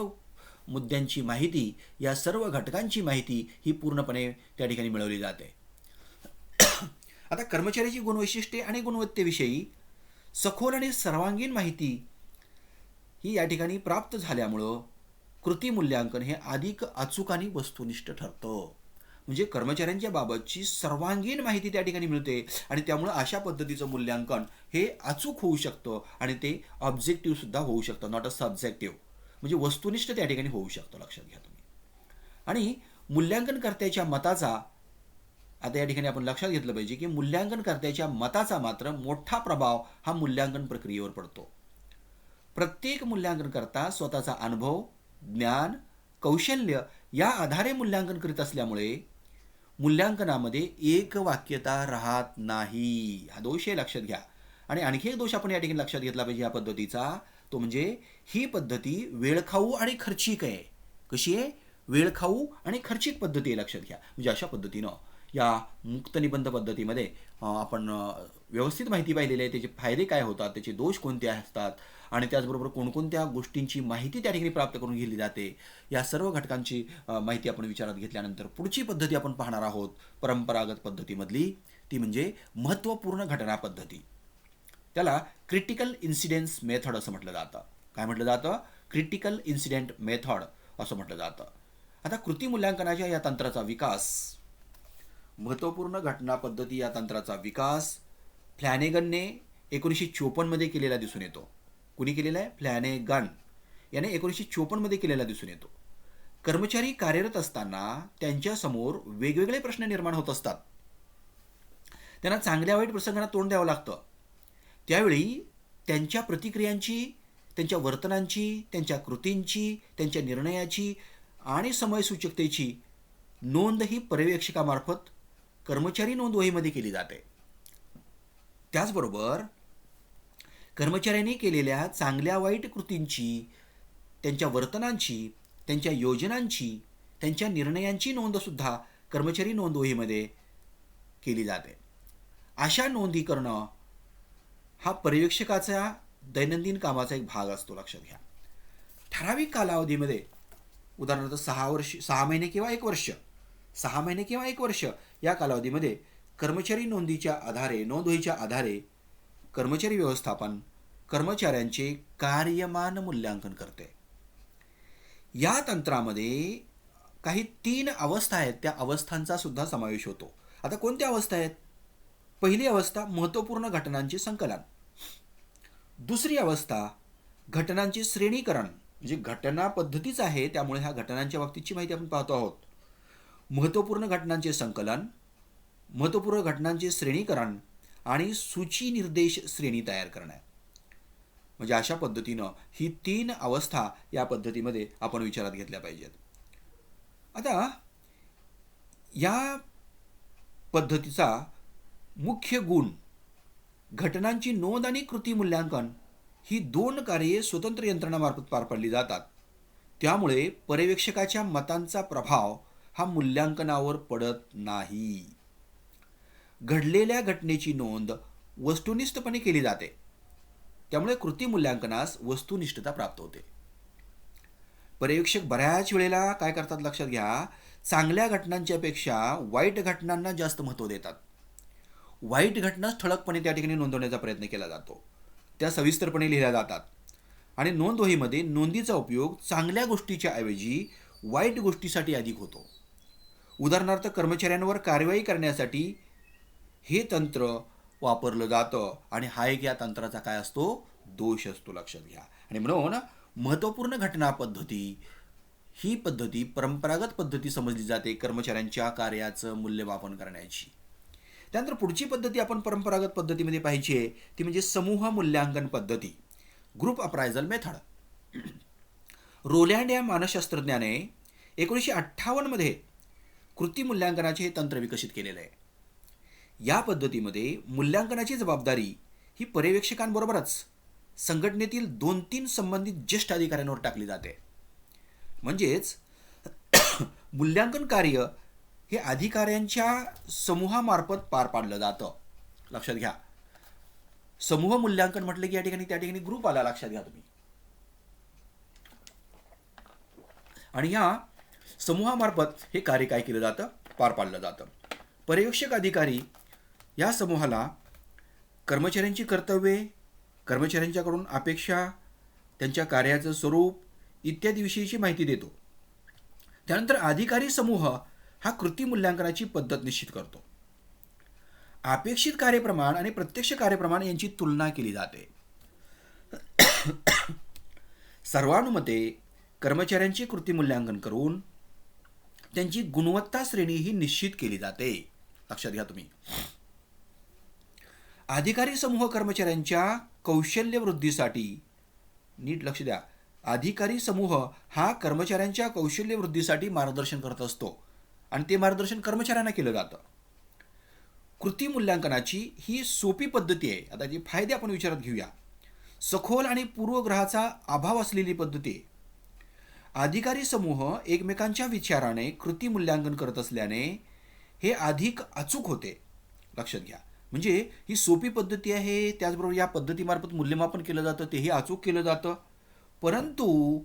मुद्द्यांची माहिती, या सर्व घटकांची माहिती ही पूर्णपणे त्या ठिकाणी मिळवली जाते. आता कर्मचाऱ्याची गुणवैशिष्ट्ये आणि गुणवत्तेविषयी सखोल आणि सर्वांगीण माहिती ही या ठिकाणी प्राप्त झाल्यामुळं कृती मूल्यांकन हे अधिक अचूक आणि वस्तुनिष्ठ ठरतं. म्हणजे कर्मचाऱ्यांच्या बाबतची सर्वांगीण माहिती त्या ठिकाणी मिळते आणि त्यामुळं अशा पद्धतीचं मूल्यांकन हे अचूक होऊ शकतं आणि ते ऑब्जेक्टिव्ह सुद्धा होऊ शकतं, नॉट अ सब्जेक्टिव्ह. म्हणजे वस्तुनिष्ठ त्या ठिकाणी होऊ शकतं. लक्षात घ्या तुम्ही. आणि मूल्यांकनकर्त्याच्या मताचा, आता या ठिकाणी आपण लक्षात घेतलं पाहिजे की मूल्यांकनकर्त्याच्या मताचा मात्र मोठा प्रभाव हा मूल्यांकन प्रक्रियेवर पडतो. प्रत्येक मूल्यांकनकर्ता स्वतःचा अनुभव, ज्ञान, कौशल्य या आधारे मूल्यांकन करीत असल्यामुळे मूल्यांकनामध्ये एकवाक्यता राहत नाही. हा दोष हे लक्षात घ्या. आणि आणखी एक दोष आपण या ठिकाणी लक्षात घेतला पाहिजे या पद्धतीचा, तो म्हणजे ही पद्धती वेळखाऊ आणि खर्चिक आहे. कशी आहे? वेळखाऊ आणि खर्चिक पद्धती आहे. लक्षात घ्या. म्हणजे अशा पद्धतीनं या मुक्त निबंध पद्धतीमध्ये आपण व्यवस्थित माहिती पाहिलेली आहे, त्याचे फायदे काय होतात, त्याचे दोष कोणते असतात आणि त्याचबरोबर कोणकोणत्या गोष्टींची माहिती त्या ठिकाणी प्राप्त करून घेतली जाते, या सर्व घटकांची माहिती आपण विचारात घेतल्यानंतर पुढची पद्धती आपण पाहणार आहोत परंपरागत पद्धतीमधली, ती म्हणजे महत्त्वपूर्ण घटना पद्धती. त्याला क्रिटिकल इन्सिडेंट्स मेथड असं म्हटलं जातं. काय म्हटलं जातं? क्रिटिकल इन्सिडेंट मेथड असं म्हटलं जातं. आता कृती मूल्यांकनाच्या या तंत्राचा विकास, महत्त्वपूर्ण घटना पद्धती या तंत्राचा विकास फ्लॅनेगनने 1954 मध्ये केलेला दिसून येतो. कुणी केलेला आहे? फ्लॅनेगन याने 1954 मध्ये केलेला दिसून येतो. कर्मचारी कार्यरत असताना त्यांच्यासमोर वेगवेगळे प्रश्न निर्माण होत असतात. त्यांना चांगल्या वाईट प्रसंगांना तोंड द्यावं लागतं. त्यावेळी त्यांच्या प्रतिक्रियांची, त्यांच्या वर्तनांची, त्यांच्या कृतींची, त्यांच्या निर्णयाची आणि समयसूचकतेची नोंद ही पर्यवेक्षकामार्फत कर्मचारी नोंदवहीमध्ये केली जाते. त्याचबरोबर कर्मचाऱ्यांनी केलेल्या चांगल्या वाईट कृतींची, त्यांच्या वर्तनांची, त्यांच्या योजनांची, त्यांच्या निर्णयांची नोंदसुद्धा कर्मचारी नोंदवहीमध्ये केली जाते. अशा नोंदी करणं हा पर्यवेक्षकाचा दैनंदिन कामाचा एक भाग असतो. लक्षात घ्या. ठराविक कालावधीमध्ये, उदाहरणार्थ 6 महिने किंवा 1 वर्ष, 6 महिने किंवा 1 वर्ष या कालावधीमध्ये कर्मचारी नोंदवहीच्या आधारे कर्मचारी व्यवस्थापन कर्मचाऱ्यांचे कार्यमान मूल्यांकन करते. या तंत्रामध्ये काही 3 अवस्था आहेत, त्या अवस्थांचा सुद्धा समावेश होतो. आता कोणत्या अवस्था आहेत? पहिली अवस्था महत्त्वपूर्ण घटनांचे संकलन. दुसरी अवस्था घटनांचे श्रेणीकरण, म्हणजे घटना पद्धतीच आहे त्यामुळे ह्या घटनांच्या बाबतीतची माहिती आपण पाहतो आहोत. महत्त्वपूर्ण घटनांचे संकलन, महत्त्वपूर्ण घटनांचे श्रेणीकरण आणि सूची निर्देश श्रेणी तयार करणे. म्हणजे अशा पद्धतीनं ही 3 अवस्था या पद्धतीमध्ये आपण विचारात घेतल्या पाहिजेत. आता या पद्धतीचा मुख्य गुण, घटनांची नोंद आणि कृती मूल्यांकन ही 2 कार्ये स्वतंत्र यंत्रणामार्फत पार पाडली जातात. त्यामुळे पर्यवेक्षकाच्या मतांचा प्रभाव हा मूल्यांकनावर पडत नाही. घडलेल्या घटनेची नोंद वस्तुनिष्ठपणे केली जाते, त्यामुळे कृती मूल्यांकनास वस्तुनिष्ठता प्राप्त होते. पर्यवेक्षक बऱ्याच वेळेला काय करतात? लक्षात घ्या, चांगल्या घटनांच्या पेक्षा वाईट घटनांना जास्त महत्त्व देतात. वाईट घटनाच ठळकपणे त्या ठिकाणी नोंदवण्याचा प्रयत्न केला जातो, त्या सविस्तरपणे लिहिल्या जातात आणि नोंदवहीमध्ये नोंदीचा उपयोग चांगल्या गोष्टीच्या ऐवजी वाईट गोष्टीसाठी अधिक होतो. उदाहरणार्थ कर्मचाऱ्यांवर कारवाई करण्यासाठी हे तंत्र वापरलं जातं आणि हा एक या तंत्राचा काय असतो? दोष असतो. लक्षात घ्या. आणि म्हणून महत्त्वपूर्ण घटना पद्धती ही पद्धती परंपरागत पद्धती समजली जाते कर्मचाऱ्यांच्या कार्याचं मूल्यमापन करण्याची. त्यानंतर पुढची पद्धती आपण परंपरागत पद्धतीमध्ये पाहिजे आहे ती म्हणजे समूह मूल्यांकन पद्धती, ग्रुप अप्रायझल मेथड. रोलँड या मानसशास्त्रज्ञाने 1958 मध्ये कृती मूल्यांकनाचे हे तंत्र विकसित केलेलं आहे. या पद्धतीमध्ये मूल्यांकनाची जबाबदारी ही पर्यवेक्षकांबरोबरच संघटनेतील 2-3 संबंधित ज्येष्ठ अधिकाऱ्यांवर टाकली जाते. म्हणजेच मूल्यांकन कार्य हे अधिकाऱ्यांच्या समूहामार्फत पार पाडलं जातं. लक्षात घ्या. समूह मूल्यांकन म्हटलं की त्या ठिकाणी ग्रुप आला. लक्षात घ्या तुम्ही. आणि ह्या समूहामार्फत हे कार्य काय केलं जातं? पार पाडलं जातं. पर्यवेक्षक अधिकारी या समूहाला कर्मचाऱ्यांची कर्तव्ये, कर्मचाऱ्यांच्याकडून अपेक्षा, त्यांच्या कार्याचं स्वरूप इत्यादी विषयीची माहिती देतो. त्यानंतर अधिकारी समूह हा कृती मूल्यांकनाची पद्धत निश्चित करतो. अपेक्षित कार्यप्रमाण आणि प्रत्यक्ष कार्यप्रमाण यांची तुलना केली जाते. सर्वानुमते कर्मचाऱ्यांचे कृती मूल्यांकन करून त्यांची गुणवत्ता श्रेणी ही निश्चित केली जाते. लक्षात घ्या तुम्ही. अधिकारी समूह कर्मचाऱ्यांच्या कौशल्य वृद्धीसाठी, नीट लक्ष द्या, अधिकारी समूह हा कर्मचाऱ्यांच्या कौशल्य वृद्धीसाठी मार्गदर्शन करत असतो आणि ते मार्गदर्शन कर्मचाऱ्यांना केलं जातं. कृती मूल्यांकनाची ही सोपी पद्धती आहे. आता जे फायदे आपण विचारात घेऊया. सखोल आणि पूर्वग्रहाचा अभाव असलेली पद्धती आहे. अधिकारी समूह एकमेकांच्या विचाराने कृती मूल्यांकन करत असल्याने हे अधिक अचूक होते. लक्षात घ्या. म्हणजे ही सोपी पद्धती आहे, त्याचबरोबर या पद्धतीमार्फत मूल्यमापन केलं जातं, तेही अचूक केलं जातं. परंतु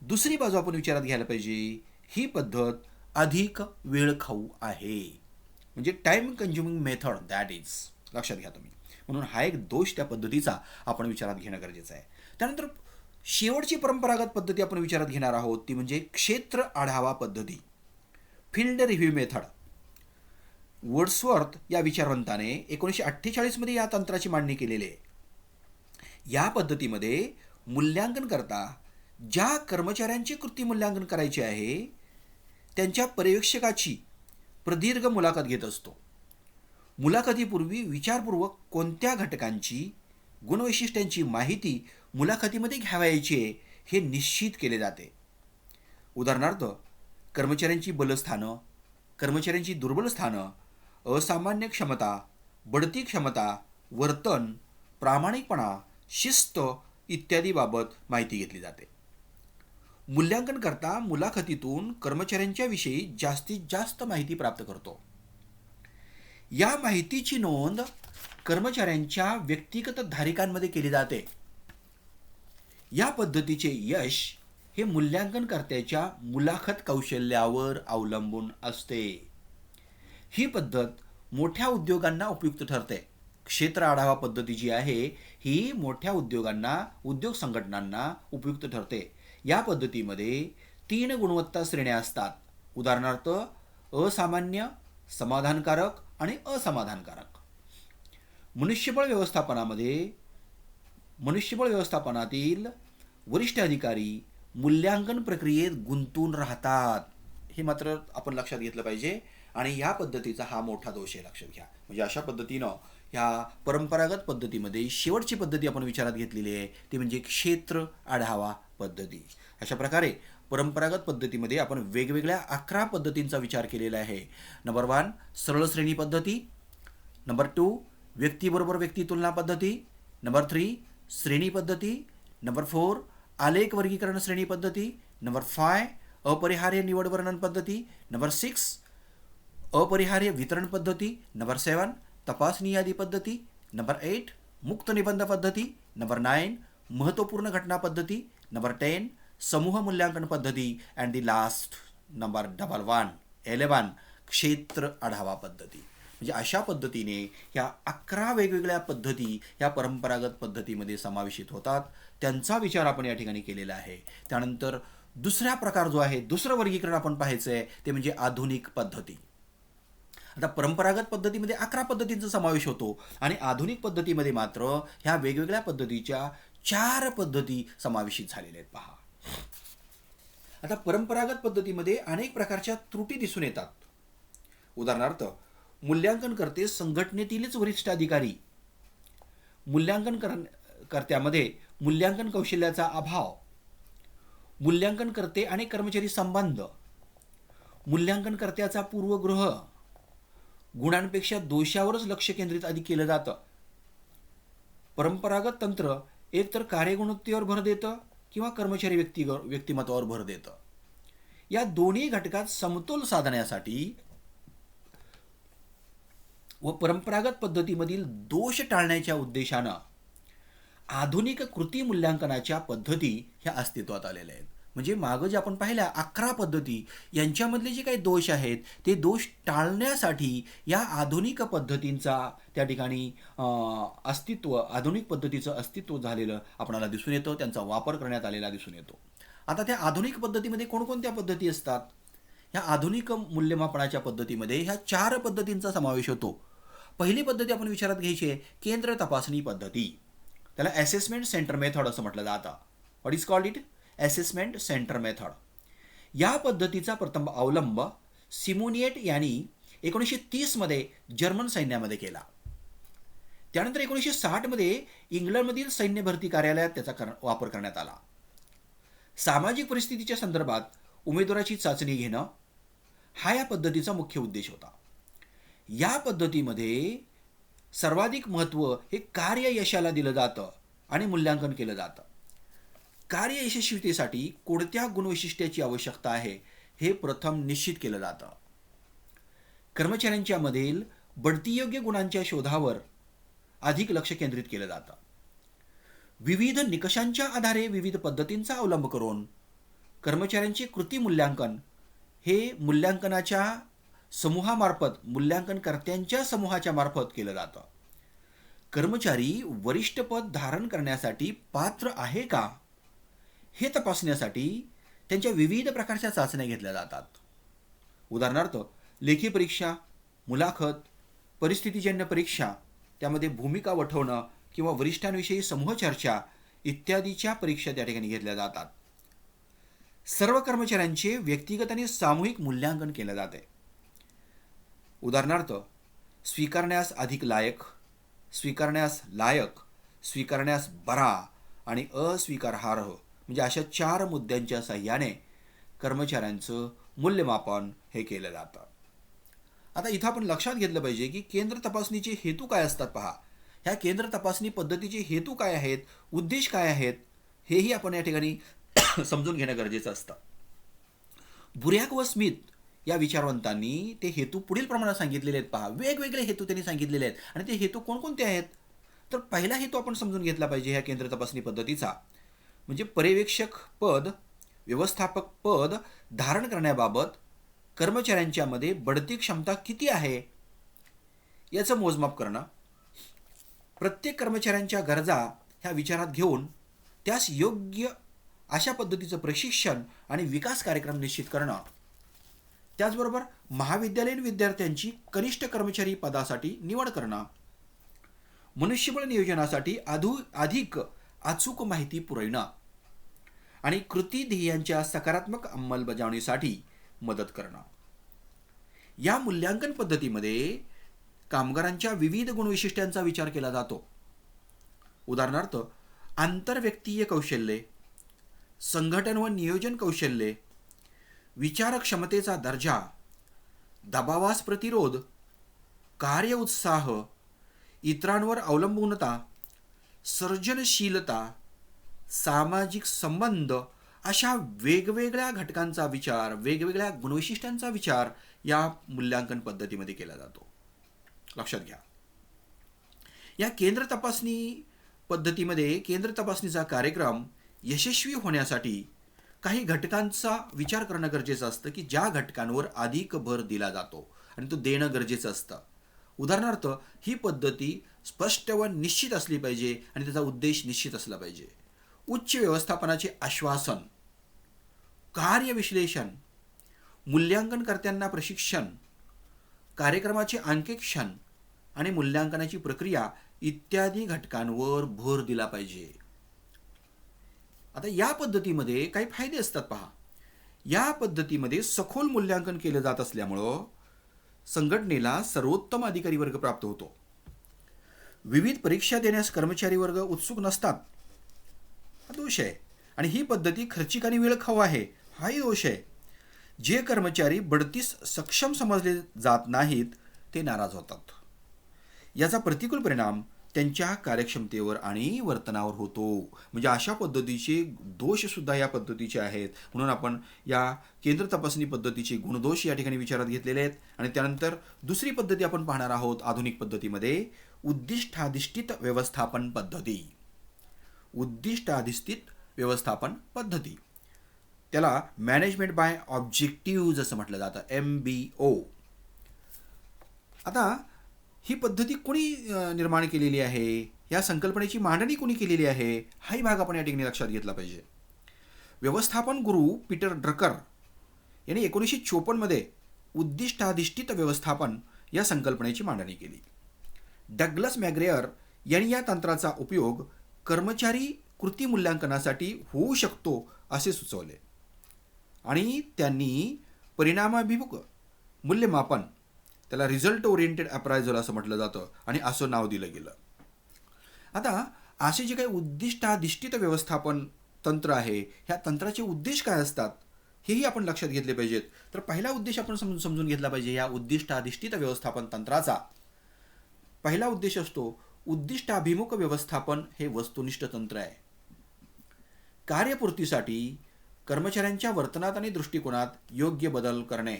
दुसरी बाजू आपण विचारात घ्यायला पाहिजे, ही पद्धत अधिक वेळखाऊ आहे. म्हणजे time consuming method that is. लक्षात घ्या तुम्ही. म्हणून हा एक दोष त्या पद्धतीचा आपण विचारात घेणं गरजेचं आहे. त्यानंतर शेवटची परंपरागत पद्धती आपण विचारात घेणार आहोत, ती म्हणजे क्षेत्र आढावा पद्धती, फील्ड रिव्ह्यू मेथड. वर्ड्सवर्थ या विचारवंताने 1948 मध्ये या तंत्राची मांडणी केलेली आहे. या पद्धतीमध्ये मूल्यांकन करता ज्या कर्मचाऱ्यांची कृती मूल्यांकन करायची आहे त्यांच्या पर्यवेक्षकाची प्रदीर्घ मुलाखत घेत असतो. मुलाखतीपूर्वी विचारपूर्वक कोणत्या घटकांची गुणवैशिष्ट्यांची माहिती मुलाखतीमध्ये घ्यावयाची आहे हे निश्चित केले जाते. उदाहरणार्थ, कर्मचाऱ्यांची बलस्थानं, कर्मचाऱ्यांची दुर्बल स्थानं, असामान्य क्षमता, बढती क्षमता, वर्तन, प्रामाणिकपणा, शिस्त इत्यादी बाबत माहिती घेतली जाते. मूल्यांकन करता मुलाखतीतून कर्मचाऱ्यांच्या विषयी जास्तीत जास्त माहिती प्राप्त करतो. या माहितीची नोंद कर्मचाऱ्यांच्या व्यक्तिगत धारिकांमध्ये केली जाते. या पद्धतीचे यश हे मूल्यांकनकर्त्याच्या मुलाखत कौशल्यावर अवलंबून असते. ही पद्धत मोठ्या उद्योगांना उपयुक्त ठरते. क्षेत्र आढावा पद्धती जी आहे ही मोठ्या उद्योगांना, उद्योग संघटनांना उपयुक्त ठरते. या पद्धतीमध्ये 3 गुणवत्ता श्रेण्या असतात. उदाहरणार्थ, असामान्य, समाधानकारक आणि असमाधानकारक. मनुष्यबळ व्यवस्थापनातील वरिष्ठ अधिकारी मूल्यांकन प्रक्रियेत गुंतून राहतात. हे मात्र आपण लक्षात घेतलं पाहिजे आणि या पद्धतीचा हा मोठा दोष आहे. लक्षात घ्या. म्हणजे अशा पद्धतीनं ह्या परंपरागत पद्धतीमध्ये शेवटची पद्धती आपण विचारात घेतलेली आहे, ती म्हणजे क्षेत्र आढावा पद्धती. अशा प्रकारे परंपरागत पद्धतीमध्ये आपण वेगवेगळ्या 11 पद्धतींचा विचार केलेला आहे. नंबर 1 सरळ श्रेणी पद्धती, नंबर 2 व्यक्तीबरोबर व्यक्ती तुलना पद्धती, नंबर 3 श्रेणी पद्धती, नंबर 4 आलेख वर्गीकरण श्रेणी पद्धती, नंबर 5 अपरिहार्य निवड वर्णन पद्धती, नंबर 6 अपरिहार्य वितरण पद्धती, नंबर 7 तपासणी यादी पद्धती, नंबर 8 मुक्त निबंध पद्धती, नंबर 9 महत्त्वपूर्ण घटना पद्धती, नंबर 10 समूह मूल्यांकन पद्धती, अँड द लास्ट नंबर 11 क्षेत्र आढावा पद्धती. म्हणजे अशा पद्धतीने ह्या 11 वेगवेगळ्या पद्धती ह्या परंपरागत पद्धतीमध्ये समावेशित होतात. त्यांचा विचार आपण या ठिकाणी केलेला आहे. त्यानंतर दुसरा प्रकार जो आहे, दुसरं वर्गीकरण आपण पाहायचं आहे, ते म्हणजे आधुनिक पद्धती. आता परंपरागत पद्धतीमध्ये 11 पद्धतींचा समावेश होतो आणि आधुनिक पद्धतीमध्ये मात्र ह्या वेगवेगळ्या पद्धतीच्या 4 पद्धती समावेशित झालेल्या आहेत. पहा, आता परंपरागत पद्धतीमध्ये अनेक प्रकारच्या त्रुटी दिसून येतात. उदाहरणार्थ, मूल्यांकनकर्ते संघटनेतीलच वरिष्ठ अधिकारी, मूल्यांकनकर्त्यामध्ये मूल्यांकन कौशल्याचा अभाव, मूल्यांकनकर्ते आणि कर्मचारी संबंध, मूल्यांकनकर्त्याचा पूर्वग्रह, गुणांपेक्षा दोषावरच लक्ष केंद्रित अधिक केलं जातं. परंपरागत तंत्र एकतर कार्यगुणवत्तेवर भर देतं किंवा कर्मचारी व्यक्तिमत्वावर भर देतं. या दोन्ही घटकात समतोल साधण्यासाठी व परंपरागत पद्धतीमधील दोष टाळण्याच्या उद्देशानं आधुनिक कृती मूल्यांकनाच्या पद्धती ह्या अस्तित्वात आलेल्या आहेत. म्हणजे मागं जे आपण पाहिल्या 11 पद्धती, यांच्यामधले जे काही दोष आहेत ते दोष टाळण्यासाठी या आधुनिक पद्धतींचा त्या ठिकाणी आधुनिक पद्धतीचं अस्तित्व झालेलं आपल्याला दिसून येतं, त्यांचा वापर करण्यात आलेला दिसून येतो. आता त्या आधुनिक पद्धतीमध्ये कोणकोणत्या पद्धती असतात? ह्या आधुनिक मूल्यमापनाच्या पद्धतीमध्ये ह्या 4 पद्धतींचा समावेश होतो. पहिली पद्धती आपण विचारात घ्यायची आहे केंद्र तपासणी पद्धती. त्याला असेसमेंट सेंटर मेथड असं म्हटलं जातं. What is called it? Assessment centre method. या पद्धतीचा प्रथम अवलंब सिमोनिएट यांनी 1930 मध्ये जर्मन सैन्यामध्ये केला. त्यानंतर 1960 मध्ये इंग्लंडमधील सैन्य भरती कार्यालयात त्याचा वापर करण्यात आला. सामाजिक परिस्थितीच्या संदर्भात उमेदवाराची चाचणी घेणं हा या पद्धतीचा मुख्य उद्देश होता. या पद्धतीमध्ये सर्वाधिक महत्त्व हे कार्य यशाला दिलं जातं आणि मूल्यांकन केलं जातं. कार्य यशस्वीतेसाठी कोणत्या गुणवैशिष्ट्याची आवश्यकता आहे हे प्रथम निश्चित केलं जातं. कर्मचाऱ्यांच्या मधील बढतीयोग्य गुणांच्या शोधावर अधिक लक्ष केंद्रित केलं जातं. विविध निकषांच्या आधारे विविध पद्धतींचा अवलंब करून कर्मचाऱ्यांचे कृती मूल्यांकन हे मूल्यांकनाच्या समूहामार्फत, मूल्यांकनकर्त्यांच्या समूहाच्या मार्फत केलं जातं. कर्मचारी वरिष्ठ पद धारण करण्यासाठी पात्र आहे का हे तपासण्यासाठी त्यांच्या विविध प्रकारच्या चाचण्या घेतल्या जातात. उदाहरणार्थ लेखी परीक्षा, मुलाखत, परिस्थितीजन्य परीक्षा, त्यामध्ये भूमिका वठवणं किंवा वरिष्ठांविषयी समूह चर्चा इत्यादीच्या परीक्षा त्या ठिकाणी घेतल्या जातात. सर्व कर्मचाऱ्यांचे व्यक्तिगत आणि सामूहिक मूल्यांकन केले जाते. उदाहरणार्थ स्वीकारण्यास अधिक लायक, स्वीकारण्यास लायक, स्वीकारण्यास बरा आणि अस्वीकारार्ह, म्हणजे अशा 4 मुद्द्यांच्या साह्याने कर्मचाऱ्यांचं मूल्यमापन हे केलं जातं. आता इथं आपण लक्षात घेतलं पाहिजे की केंद्र तपासणीचे हेतू काय असतात. पहा, ह्या केंद्र तपासणी पद्धतीचे हेतू काय आहेत, उद्देश काय आहेत, हेही आपण या ठिकाणी समजून घेणं गरजेचं असतं. बुर्याक व स्मिथ या विचारवंतांनी ते हेतू पुढील प्रमाणात सांगितलेले आहेत. पहा, वेगवेगळे हेतू त्यांनी सांगितलेले आहेत आणि ते हेतू कोणकोणते आहेत. तर पहिला हेतू आपण समजून घेतला पाहिजे ह्या केंद्र तपासणी पद्धतीचा, म्हणजे पर्यवेक्षक पद, व्यवस्थापक पद धारण करण्याबाबत कर्मचाऱ्यांच्या मध्ये बढती क्षमता किती आहे याचं मोजमाप करणं, प्रत्येक कर्मचाऱ्यांच्या गरजा ह्या विचारात घेऊन त्यास योग्य अशा पद्धतीचं प्रशिक्षण आणि विकास कार्यक्रम निश्चित करणं, त्याचबरोबर महाविद्यालयीन विद्यार्थ्यांची कनिष्ठ कर्मचारी पदासाठी निवड करणं, मनुष्यबळ नियोजनासाठी अधिक अचूक माहिती पुरवणं आणि कृती ध्येयांच्या सकारात्मक अंमलबजावणीसाठी मदत करणं. या मूल्यांकन पद्धतीमध्ये कामगारांच्या विविध गुणवैशिष्ट्यांचा विचार केला जातो. उदाहरणार्थ आंतरव्यक्तीय कौशल्ये, संघटन व नियोजन कौशल्ये, विचारक्षमतेचा दर्जा, दबावास प्रतिरोध, कार्य उत्साह, इतरांवर अवलंबूनता, सर्जनशीलता, सामाजिक संबंध, अशा वेगवेगळ्या घटकांचा विचार, वेगवेगळ्या गुणवैशिष्ट्यांचा विचार या मूल्यांकन पद्धतीमध्ये केला जातो. लक्षात घ्या, या केंद्र तपासणी पद्धतीमध्ये केंद्र तपासणीचा कार्यक्रम यशस्वी होण्यासाठी काही घटकांचा विचार करणं गरजेचं असतं की ज्या घटकांवर अधिक भर दिला जातो आणि तो देणं गरजेचं असतं. उदाहरणार्थ ही पद्धती स्पष्ट व निश्चित असली पाहिजे आणि त्याचा उद्देश निश्चित असला पाहिजे. उच्च व्यवस्थापनाचे आश्वासन, कार्यविश्लेषण, मूल्यांकनकर्त्यांना प्रशिक्षण, कार्यक्रमाचे अंकेक्षण आणि मूल्यांकनाची प्रक्रिया इत्यादी घटकांवर भर दिला पाहिजे. आता या पद्धतीमध्ये काही फायदे असतात. पहा, या पद्धतीमध्ये सखोल मूल्यांकन केलं जात असल्यामुळं संघटनेला सर्वोत्तम अधिकारी वर्ग प्राप्त होतो. विविध परीक्षा देण्यास कर्मचारी वर्ग उत्सुक नसतात, हा दोष आहे. आणि ही पद्धती खर्चिक आणि वेळखाऊ आहे, हाही दोष आहे. जे कर्मचारी बढतीस सक्षम समजले जात नाहीत ते नाराज होतात. याचा प्रतिकूल परिणाम त्यांच्या कार्यक्षमतेवर आणि वर्तनावर होतो. म्हणजे अशा पद्धतीचे दोष सुद्धा या पद्धतीचे आहेत. म्हणून आपण या केंद्र तपासणी पद्धतीचे गुणदोष या ठिकाणी विचारात घेतलेले आहेत. आणि त्यानंतर दुसरी पद्धती आपण पाहणार आहोत आधुनिक पद्धतीमध्ये, उद्दिष्टाधिष्ठित व्यवस्थापन पद्धती. उद्दिष्टाधिष्ठित व्यवस्थापन पद्धती, त्याला मॅनेजमेंट बाय ऑब्जेक्टिव्ह असं म्हटलं जातं, MBO. आता ही पद्धती कोणी निर्माण केलेली आहे, या संकल्पनेची मांडणी कोणी केलेली आहे, हाही भाग आपण या ठिकाणी लक्षात घेतला पाहिजे. व्यवस्थापन गुरु पीटर ड्रकर यांनी 1954 मध्ये उद्दिष्टाधिष्ठित व्यवस्थापन या संकल्पनेची मांडणी केली. डग्लस मॅग्रेअर यांनी या तंत्राचा उपयोग कर्मचारी कृती मूल्यांकनासाठी होऊ शकतो असे सुचवले आणि त्यांनी परिणामाभिमुख मूल्यमापन, त्याला रिझल्ट ओरिएंटेड अप्रायझल असं म्हटलं जातं आणि असं नाव दिलं गेलं. आता असे जे काही उद्दिष्टाधिष्ठित व्यवस्थापन तंत्र आहे, ह्या तंत्राचे उद्देश काय असतात हेही आपण लक्षात घेतले पाहिजेत. तर पहिला उद्देश आपण समजून घेतला पाहिजे. या उद्दिष्टाधिष्ठित व्यवस्थापन तंत्राचा पहिला उद्देश असतो उद्दिष्टाभिमुख व्यवस्थापन. हे वस्तुनिष्ठ तंत्र आहे. कार्यपूर्तीसाठी कर्मचाऱ्यांच्या वर्तनात आणि दृष्टिकोनात योग्य बदल करणे,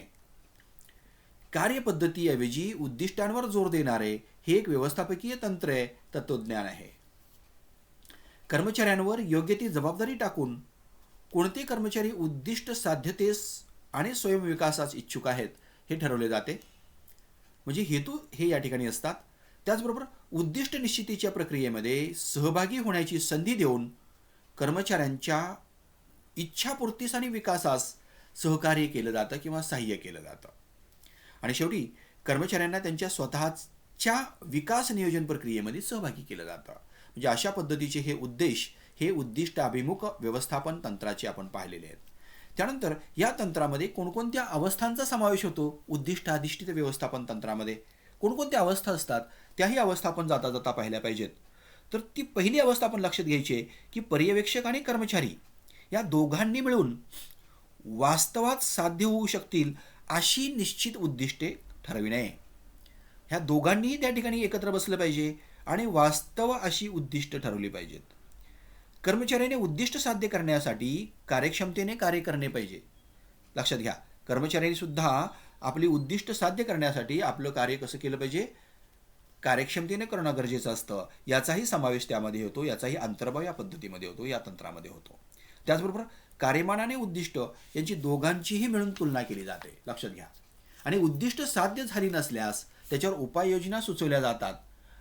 कार्यपद्धतीऐवजी उद्दिष्टांवर जोर देणारे हे एक व्यवस्थापकीय तंत्र आहे, तत्वज्ञान आहे. कर्मचाऱ्यांवर योग्य ती जबाबदारी टाकून कोणते कर्मचारी उद्दिष्ट साध्यतेस आणि स्वयंविकासास इच्छुक आहेत हे ठरवले जाते. म्हणजे हेतू हे या ठिकाणी असतात. त्याचबरोबर उद्दिष्ट निश्चितीच्या प्रक्रियेमध्ये सहभागी होण्याची संधी देऊन कर्मचाऱ्यांच्या इच्छापूर्तीस आणि विकासास सहकार्य केलं जातं किंवा सहाय्य केलं जातं. आणि शेवटी कर्मचाऱ्यांना त्यांच्या स्वतःच्या विकास नियोजन प्रक्रियेमध्ये सहभागी केलं जातं. म्हणजे अशा पद्धतीचे हे उद्देश हे उद्दिष्टाभिमुख व्यवस्थापन तंत्राचे आपण पाहिलेले आहेत. त्यानंतर या तंत्रामध्ये कोणकोणत्या अवस्थांचा समावेश होतो? उद्दिष्टाधिष्ठित व्यवस्थापन तंत्रामध्ये कोणकोणत्या अवस्था असतात त्याही अवस्था आपण जाता जाता पाहिल्या पाहिजेत. तर ती पहिली अवस्था आपण लक्षात घ्यायची आहे की पर्यवेक्षक आणि कर्मचारी या दोघांनी मिळून वास्तवात साध्य होऊ शकतील अशी निश्चित उद्दिष्टे ठरविणे. ह्या दोघांनीही त्या ठिकाणी एकत्र बसलं पाहिजे आणि वास्तव अशी उद्दिष्ट ठरवली पाहिजेत. कर्मचाऱ्याने उद्दिष्ट साध्य करण्यासाठी कार्यक्षमतेने कार्य करणे पाहिजे. लक्षात घ्या, कर्मचाऱ्यांनी सुद्धा आपली उद्दिष्ट साध्य करण्यासाठी आपलं कार्य कसं केलं पाहिजे? कार्यक्षमतेने करणं गरजेचं असतं. याचाही समावेश त्यामध्ये होतो, याचाही अंतर्भाव या पद्धतीमध्ये होतो, या तंत्रामध्ये होतो. त्याचबरोबर कार्यमान आणि उद्दिष्ट यांची दोघांचीही मिळून तुलना केली जाते. लक्षात घ्या. आणि उद्दिष्ट साध्य झाली नसल्यास त्याच्यावर उपाययोजना सुचवल्या जातात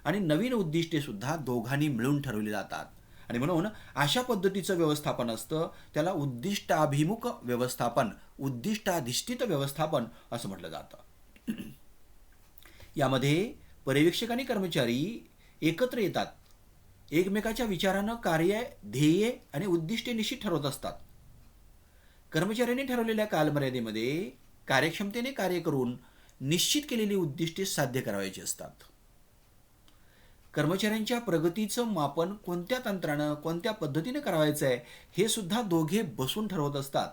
आणि नवीन उद्दिष्टे सुद्धा दोघांनी मिळून ठरवली जातात. आणि म्हणून अशा पद्धतीचं व्यवस्थापन असतं त्याला उद्दिष्टाभिमुख व्यवस्थापन, उद्दिष्टाधिष्ठित व्यवस्थापन असं म्हटलं जातं. यामध्ये पर्यवेक्षक आणि कर्मचारी एकत्र येतात. एकमेकाच्या विचारानं कार्य, ध्येय आणि उद्दिष्टे निश्चित ठरवत असतात. कर्मचाऱ्यांनी ठरवलेल्या कालमर्यादेमध्ये कार्यक्षमतेने कार्य करून निश्चित केलेली उद्दिष्टे साध्य करायची असतात. कर्मचाऱ्यांच्या प्रगतीचं मापन कोणत्या तंत्रानं, कोणत्या पद्धतीने करावायचं आहे हे सुद्धा दोघे बसून ठरवत असतात.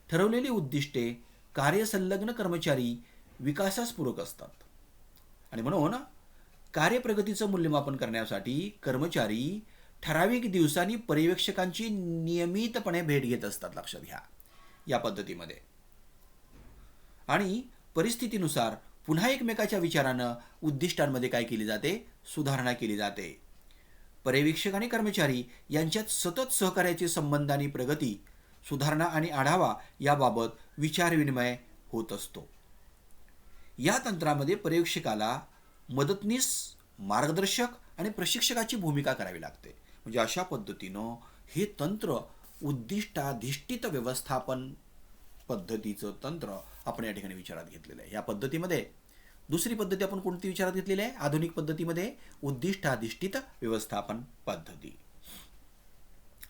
ठरवलेली उद्दिष्टे कार्यसंलग्न कर्मचारी विकासास पूरक असतात. आणि म्हणून कार्यप्रगतीचं मूल्यमापन करण्यासाठी कर्मचारी ठराविक दिवसांनी पर्यवेक्षकांची नियमितपणे भेट घेत असतात. लक्षात घ्या या पद्धतीमध्ये. आणि परिस्थितीनुसार पुन्हा एकमेकाच्या विचारानं उद्दिष्टांमध्ये काय केली जाते? सुधारणा केली जाते. पर्यवेक्षक आणि कर्मचारी यांच्यात सतत सहकार्याचे संबंध आणि प्रगती, सुधारणा आणि आढावा याबाबत विचारविनिमय होत असतो. या तंत्रामध्ये पर्यवेक्षकाला मदतनीस, मार्गदर्शक आणि प्रशिक्षकाची भूमिका करावी लागते. म्हणजे अशा पद्धतीनं हे तंत्र उद्दिष्टाधिष्ठित व्यवस्थापन पद्धतीचं तंत्र आपण या ठिकाणी विचारात घेतलेलं आहे. या पद्धतीमध्ये दुसरी पद्धती आपण कोणती विचारात घेतलेली आहे? आधुनिक पद्धतीमध्ये उद्दिष्टाधिष्ठित व्यवस्थापन पद्धती.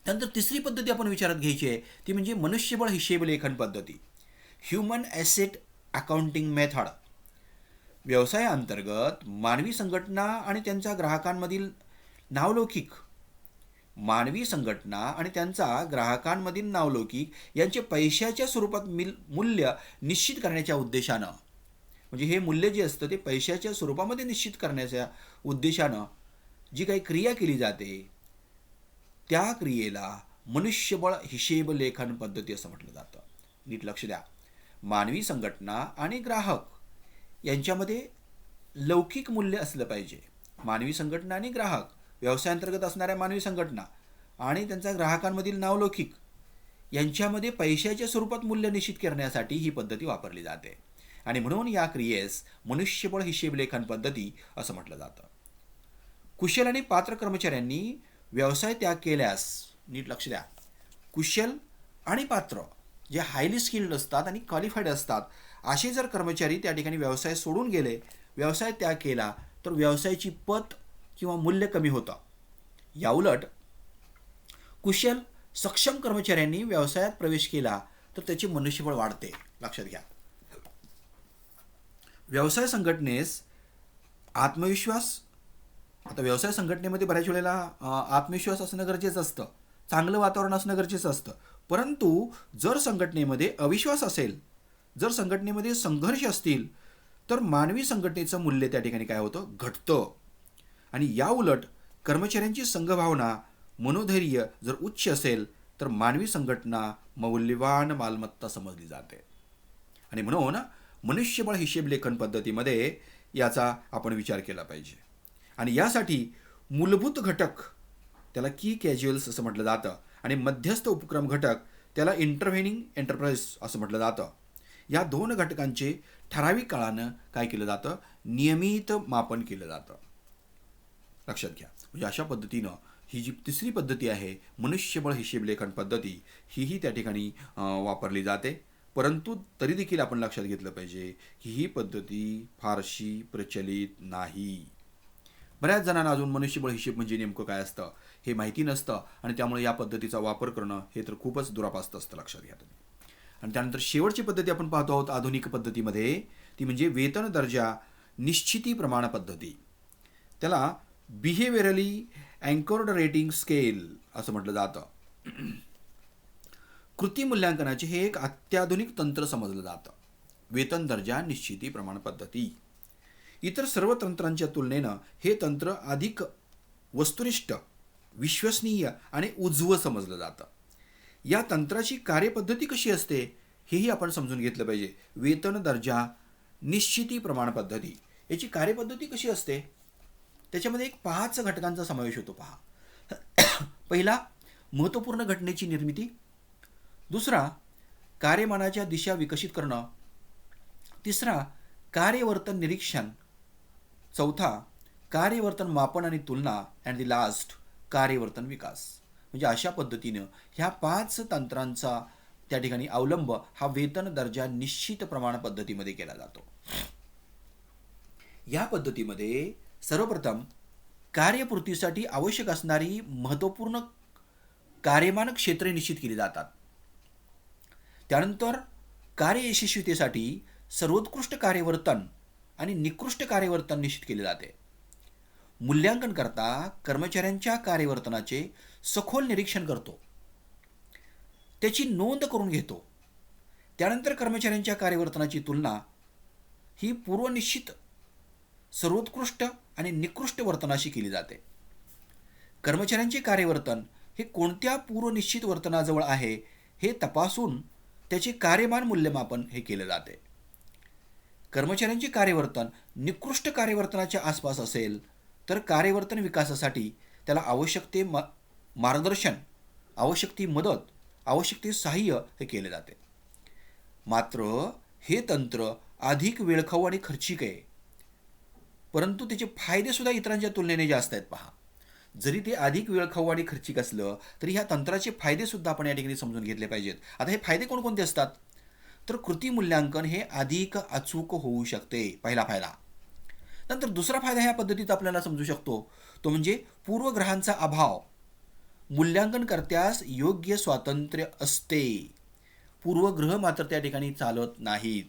त्यानंतर तिसरी पद्धती आपण विचारात घ्यायची आहे ती म्हणजे मनुष्यबळ हिशेबलेखन पद्धती, ह्युमन ॲसेट अकाउंटिंग मेथड. व्यवसायाअंतर्गत मानवी संघटना आणि त्यांच्या ग्राहकांमधील नावलौकिक यांचे पैशाच्या स्वरूपात मूल्य निश्चित करण्याच्या उद्देशानं, म्हणजे हे मूल्य जे असतं ते पैशाच्या स्वरूपामध्ये निश्चित करण्याच्या उद्देशानं जी काही क्रिया केली जाते त्या क्रियेला मनुष्यबळ हिशेबलेखन पद्धती असं म्हटलं जातं. नीट लक्ष द्या. मानवी संघटना आणि ग्राहक यांच्यामध्ये लौकिक मूल्य असलं पाहिजे. मानवी संघटना आणि ग्राहक, व्यवसायाअंतर्गत असणाऱ्या मानवी संघटना आणि त्यांच्या ग्राहकांमधील नावलौकिक यांच्यामध्ये पैशाच्या स्वरूपात मूल्य निश्चित करण्यासाठी ही पद्धती वापरली जाते. आणि म्हणून या क्रियेस मनुष्यबळ हिशेबलेखन पद्धती असं म्हटलं जातं. कुशल आणि पात्र कर्मचाऱ्यांनी व्यवसाय त्याग केल्यास, नीट लक्ष द्या, कुशल आणि पात्र जे हायली स्किल्ड असतात आणि क्वालिफाईड असतात असे जर कर्मचारी त्या ठिकाणी व्यवसाय सोडून गेले, व्यवसाय त्याग केला तर व्यवसायाची पत किंवा मूल्य कमी होतं. याउलट कुशल सक्षम कर्मचाऱ्यांनी व्यवसायात प्रवेश केला तर त्याचे मनुष्यबळ वाढते. लक्षात घ्या. व्यवसाय संघटनेस आत्मविश्वास, आता व्यवसाय संघटनेमध्ये बऱ्याच वेळेला आत्मविश्वास असणं गरजेचं असतं, चांगलं वातावरण असणं गरजेचं असतं. परंतु जर संघटनेमध्ये अविश्वास असेल, जर संघटनेमध्ये संघर्ष असतील तर मानवी संघटनेचं मूल्य त्या ठिकाणी काय होतं? घटतं. आणि या उलट कर्मचाऱ्यांची संघभावना, मनोधैर्य जर उच्च असेल तर मानवी संघटना मौल्यवान मालमत्ता समजली जाते. आणि म्हणून मनुष्यबळ हिशेब लेखन पद्धतीमध्ये याचा आपण विचार केला पाहिजे. आणि यासाठी मूलभूत घटक त्याला की कॅज्युअल्स असं म्हटलं जातं आणि मध्यस्थ उपक्रम घटक त्याला इंटरव्हेनिंग एंटरप्राइज असं म्हटलं जातं. या दोन घटकांचे ठराविक काळानं काय केलं जातं, नियमित मापन केलं जातं. लक्षात घ्या. म्हणजे अशा पद्धतीनं ही जी तिसरी पद्धती आहे मनुष्यबळ हिशेबलेखन पद्धती, ही त्या ठिकाणी वापरली जाते. परंतु तरी देखील आपण लक्षात घेतलं पाहिजे की ही पद्धती फारशी प्रचलित नाही. बऱ्याच जणांना अजून मनुष्यबळ हिशेब म्हणजे नेमकं काय असतं हे माहिती नसतं आणि त्यामुळे या पद्धतीचा वापर करणं हे तर खूपच दुरापास्त असतं. लक्षात घ्या तुम्ही. आणि त्यानंतर शेवटची पद्धती आपण पाहतो आहोत आधुनिक पद्धतीमध्ये, ती म्हणजे वेतन दर्जा निश्चिती प्रमाण पद्धती. त्याला बिहेवियरली अँकर्ड रेटिंग स्केल असं म्हटलं जातं. कृती मूल्यांकनाचे हे एक अत्याधुनिक तंत्र समजलं जातं. वेतन दर्जा निश्चिती प्रमाण पद्धती इतर सर्व तंत्रांच्या तुलनेनं हे तंत्र अधिक वस्तुनिष्ठ, विश्वसनीय आणि उजवं समजलं जातं. या तंत्राची कार्यपद्धती कशी असते हेही आपण समजून घेतलं पाहिजे. वेतन दर्जा निश्चिती प्रमाण पद्धती याची कार्यपद्धती कशी असते, त्याच्यामध्ये एक 5 घटकांचा समावेश होतो. पहा. पहिला, महत्त्वपूर्ण घटनेची निर्मिती. दुसरा, कार्यमानाच्या दिशा विकसित करणं. तिसरा, कार्यवर्तन निरीक्षण. चौथा, कार्यवर्तन मापन आणि तुलना. अँड द लास्ट, कार्यवर्तन विकास. म्हणजे अशा पद्धतीनं ह्या 5 तंत्रांचा त्या ठिकाणी अवलंब हा वेतन दर्जा निश्चित प्रमाण पद्धतीमध्ये केला जातो. या पद्धतीमध्ये सर्वप्रथम कार्यपूर्तीसाठी आवश्यक असणारी महत्त्वपूर्ण कार्यमान क्षेत्रे निश्चित केली जातात. त्यानंतर कार्ययशस्वीतेसाठी सर्वोत्कृष्ट कार्यवर्तन आणि निकृष्ट कार्यवर्तन निश्चित केले जाते. मूल्यांकनकर्ता कर्मचाऱ्यांच्या कार्यवर्तनाचे सखोल निरीक्षण करतो, त्याची नोंद करून घेतो. त्यानंतर कर्मचाऱ्यांच्या कार्यवर्तनाची तुलना ही पूर्वनिश्चित सर्वोत्कृष्ट आणि निकृष्ट वर्तनाशी केली जाते. कर्मचाऱ्यांचे कार्यवर्तन हे कोणत्या पूर्वनिश्चित वर्तनाजवळ आहे हे तपासून त्याचे कार्यमान मूल्यमापन हे केले जाते. कर्मचाऱ्यांचे कार्यवर्तन निकृष्ट कार्यवर्तनाच्या आसपास असेल तर कार्यवर्तन विकासासाठी त्याला आवश्यक ते मार्गदर्शन, आवश्यक ती मदत, आवश्यक ते सहाय्य हे केले जाते. मात्र हे तंत्र अधिक वेळखाऊ आणि खर्चिक आहे, परंतु त्याचे फायदे सुद्धा इतरांच्या तुलनेने जास्त आहेत. पहा, जरी ते अधिक वेळखाऊ आणि खर्चिक असलं तरी ह्या तंत्राचे फायदे सुद्धा आपण या ठिकाणी समजून घेतले पाहिजेत. आता हे फायदे कोणकोणते असतात, तर कृती मूल्यांकन हे अधिक अचूक होऊ शकते, पहिला फायदा. नंतर दुसरा फायदा ह्या पद्धतीत आपल्याला समजू शकतो तो म्हणजे पूर्वग्रहांचा अभाव. मूल्यांकनकर्त्यास योग्य स्वातंत्र्य असते, पूर्वग्रह मात्र त्या ठिकाणी चालत नाहीत.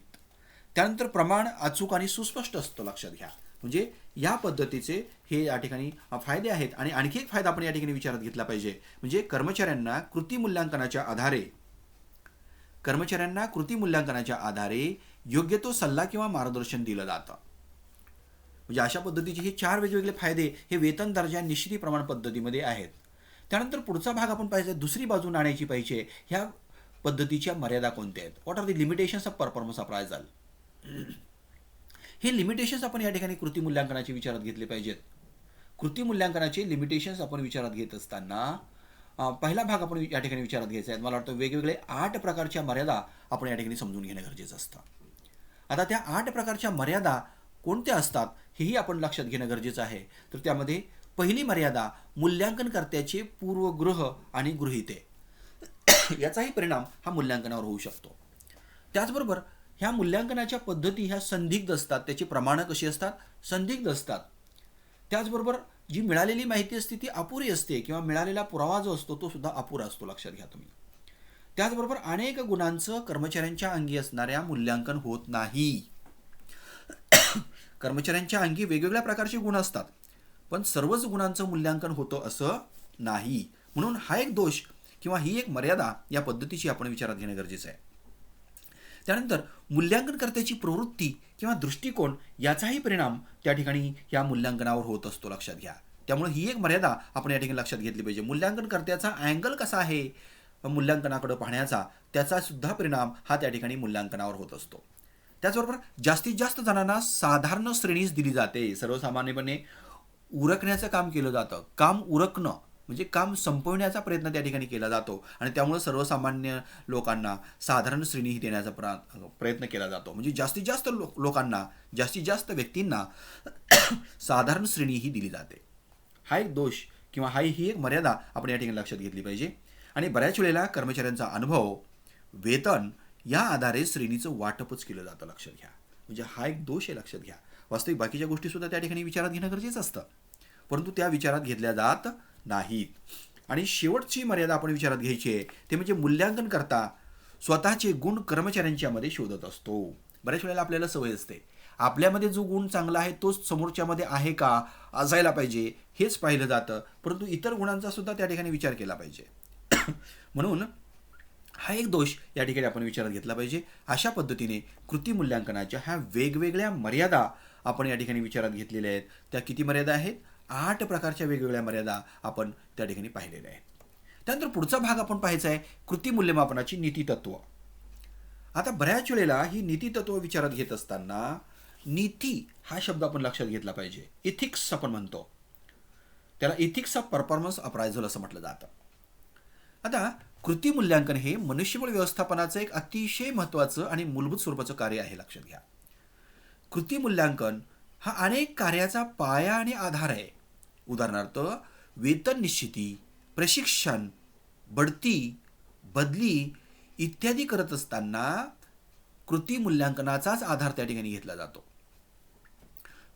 त्यानंतर प्रमाण अचूक आणि सुस्पष्ट असतं. लक्षात घ्या. म्हणजे या पद्धतीचे हे या ठिकाणी फायदे आहेत. आणि आणखी एक फायदा आपण या ठिकाणी विचारात घेतला पाहिजे, म्हणजे कर्मचाऱ्यांना कृती मूल्यांकनाच्या आधारे योग्य तो सल्ला किंवा मार्गदर्शन दिलं जातं. म्हणजे अशा पद्धतीचे हे 4 वेगवेगळे फायदे हे वेतन दर्जा निश्चिती प्रमाण पद्धतीमध्ये आहेत. त्यानंतर पुढचा भाग आपण पाहिजे, दुसरी बाजू नाण्याची पाहिजे, ह्या पद्धतीच्या मर्यादा कोणत्या आहेत. What are the limitations of performance appraisal. हे लिमिटेशन्स आपण या ठिकाणी कृती मूल्यांकनाचे विचारात घेतले पाहिजेत. कृती मूल्यांकनाचे लिमिटेशन्स आपण विचारात घेत असताना पहिला भाग आपण या ठिकाणी विचारात घ्यायचा आहे. मला वाटतं वेगवेगळे 8 प्रकारच्या मर्यादा आपण या ठिकाणी समजून घेणं गरजेचं असतं. आता त्या 8 प्रकारच्या मर्यादा कोणत्या असतात हेही आपण लक्षात घेणं गरजेचं आहे. तर त्यामध्ये पहिली मर्यादा मूल्यांकनकर्त्याचे पूर्वग्रह आणि गृहीते याचाही परिणाम हा मूल्यांकनावर होऊ शकतो. त्याचबरोबर ह्या मूल्यांकनाच्या पद्धती ह्या संदिग्ध असतात, त्याची प्रमाणं कशी असतात, संदिग्ध असतात. त्याचबरोबर जी मिळालेली माहिती असते ती अपुरी असते किंवा मिळालेला पुरावा जो असतो तो सुद्धा अपुरा असतो. लक्षात घ्या तुम्ही. त्याचबरोबर अनेक गुणांचं कर्मचाऱ्यांच्या अंगी असणाऱ्या मूल्यांकन होत नाही. कर्मचाऱ्यांच्या अंगी वेगवेगळ्या प्रकारचे गुण असतात, पण सर्वच गुणांचं मूल्यांकन होतं असं नाही. म्हणून हा एक दोष किंवा ही एक मर्यादा या पद्धतीची आपण विचारात घेणं गरजेचं आहे. त्यानंतर मूल्यांकनकर्त्याची प्रवृत्ती किंवा दृष्टिकोन याचाही परिणाम त्या ठिकाणी या मूल्यांकनावर होत असतो. लक्षात घ्या. त्यामुळे ही एक मर्यादा आपण या ठिकाणी लक्षात घेतली पाहिजे. मूल्यांकनकर्त्याचा अँगल कसा आहे मूल्यांकनाकडे पाहण्याचा, त्याचा सुद्धा परिणाम हा त्या ठिकाणी मूल्यांकनावर होत असतो. त्याचबरोबर जास्तीत जास्त जणांना साधारण श्रेणीच दिली जाते. सर्वसामान्यपणे उरकण्याचं काम केलं जातं. काम उरकणं म्हणजे काम संपवण्याचा प्रयत्न त्या ठिकाणी केला जातो आणि त्यामुळे सर्वसामान्य लोकांना साधारण श्रेणी ही देण्याचा प्रयत्न केला जातो. म्हणजे जास्तीत जास्त लोकांना, जास्तीत जास्त व्यक्तींना साधारण श्रेणी ही दिली जाते. हा एक दोष किंवा ही एक मर्यादा आपण या ठिकाणी लक्षात घेतली पाहिजे. आणि बऱ्याच वेळेला कर्मचाऱ्यांचा अनुभव, वेतन या आधारे श्रेणीचं वाटपच केलं जातं. लक्षात घ्या. म्हणजे हा एक दोष आहे, लक्षात घ्या. वास्तविक बाकीच्या गोष्टीसुद्धा त्या ठिकाणी विचारात घेणं गरजेचं असतं, परंतु त्या विचारात घेतल्या जात नाहीत. आणि शेवटची मर्यादा आपण विचारात घ्यायची आहे ते म्हणजे मूल्यांकन करता स्वतःचे गुण कर्मचाऱ्यांच्यामध्ये शोधत असतो. बऱ्याच वेळेला आपल्याला सवय असते, आपल्यामध्ये जो गुण चांगला आहे तोच समोरच्यामध्ये आहे का, असायला पाहिजे हेच पाहिलं जातं, परंतु इतर गुणांचा सुद्धा त्या ठिकाणी विचार केला पाहिजे. म्हणून हा एक दोष या ठिकाणी आपण विचारात घेतला पाहिजे. अशा पद्धतीने कृती मूल्यांकनाच्या ह्या वेगवेगळ्या मर्यादा आपण या ठिकाणी विचारात घेतलेल्या आहेत. त्या किती मर्यादा आहेत? 8 प्रकारच्या वेगवेगळ्या मर्यादा आपण त्या ठिकाणी पाहिलेल्या आहेत. त्यानंतर पुढचा भाग आपण पाहायचा आहे कृती मूल्यमापनाची नीतितत्व. आता बऱ्याच वेळेला ही नीतितत्व विचारात घेत असताना नीती हा शब्द आपण लक्षात घेतला पाहिजे. इथिक्स आपण म्हणतो त्याला, इथिक्स ऑफ परफॉर्मन्स अप्रायझल असं म्हटलं जातं. आता कृती मूल्यांकन हे मनुष्यबळ व्यवस्थापनाचं एक अतिशय महत्त्वाचं आणि मूलभूत स्वरूपाचं कार्य आहे. लक्षात घ्या. कृती मूल्यांकन हा अनेक कार्याचा पाया आणि आधार आहे. उदाहरणार्थ वेतन निश्चिती, प्रशिक्षण, बढती, बदली इत्यादी करत असताना कृती मूल्यांकनाचाच आधार त्या ठिकाणी घेतला जातो.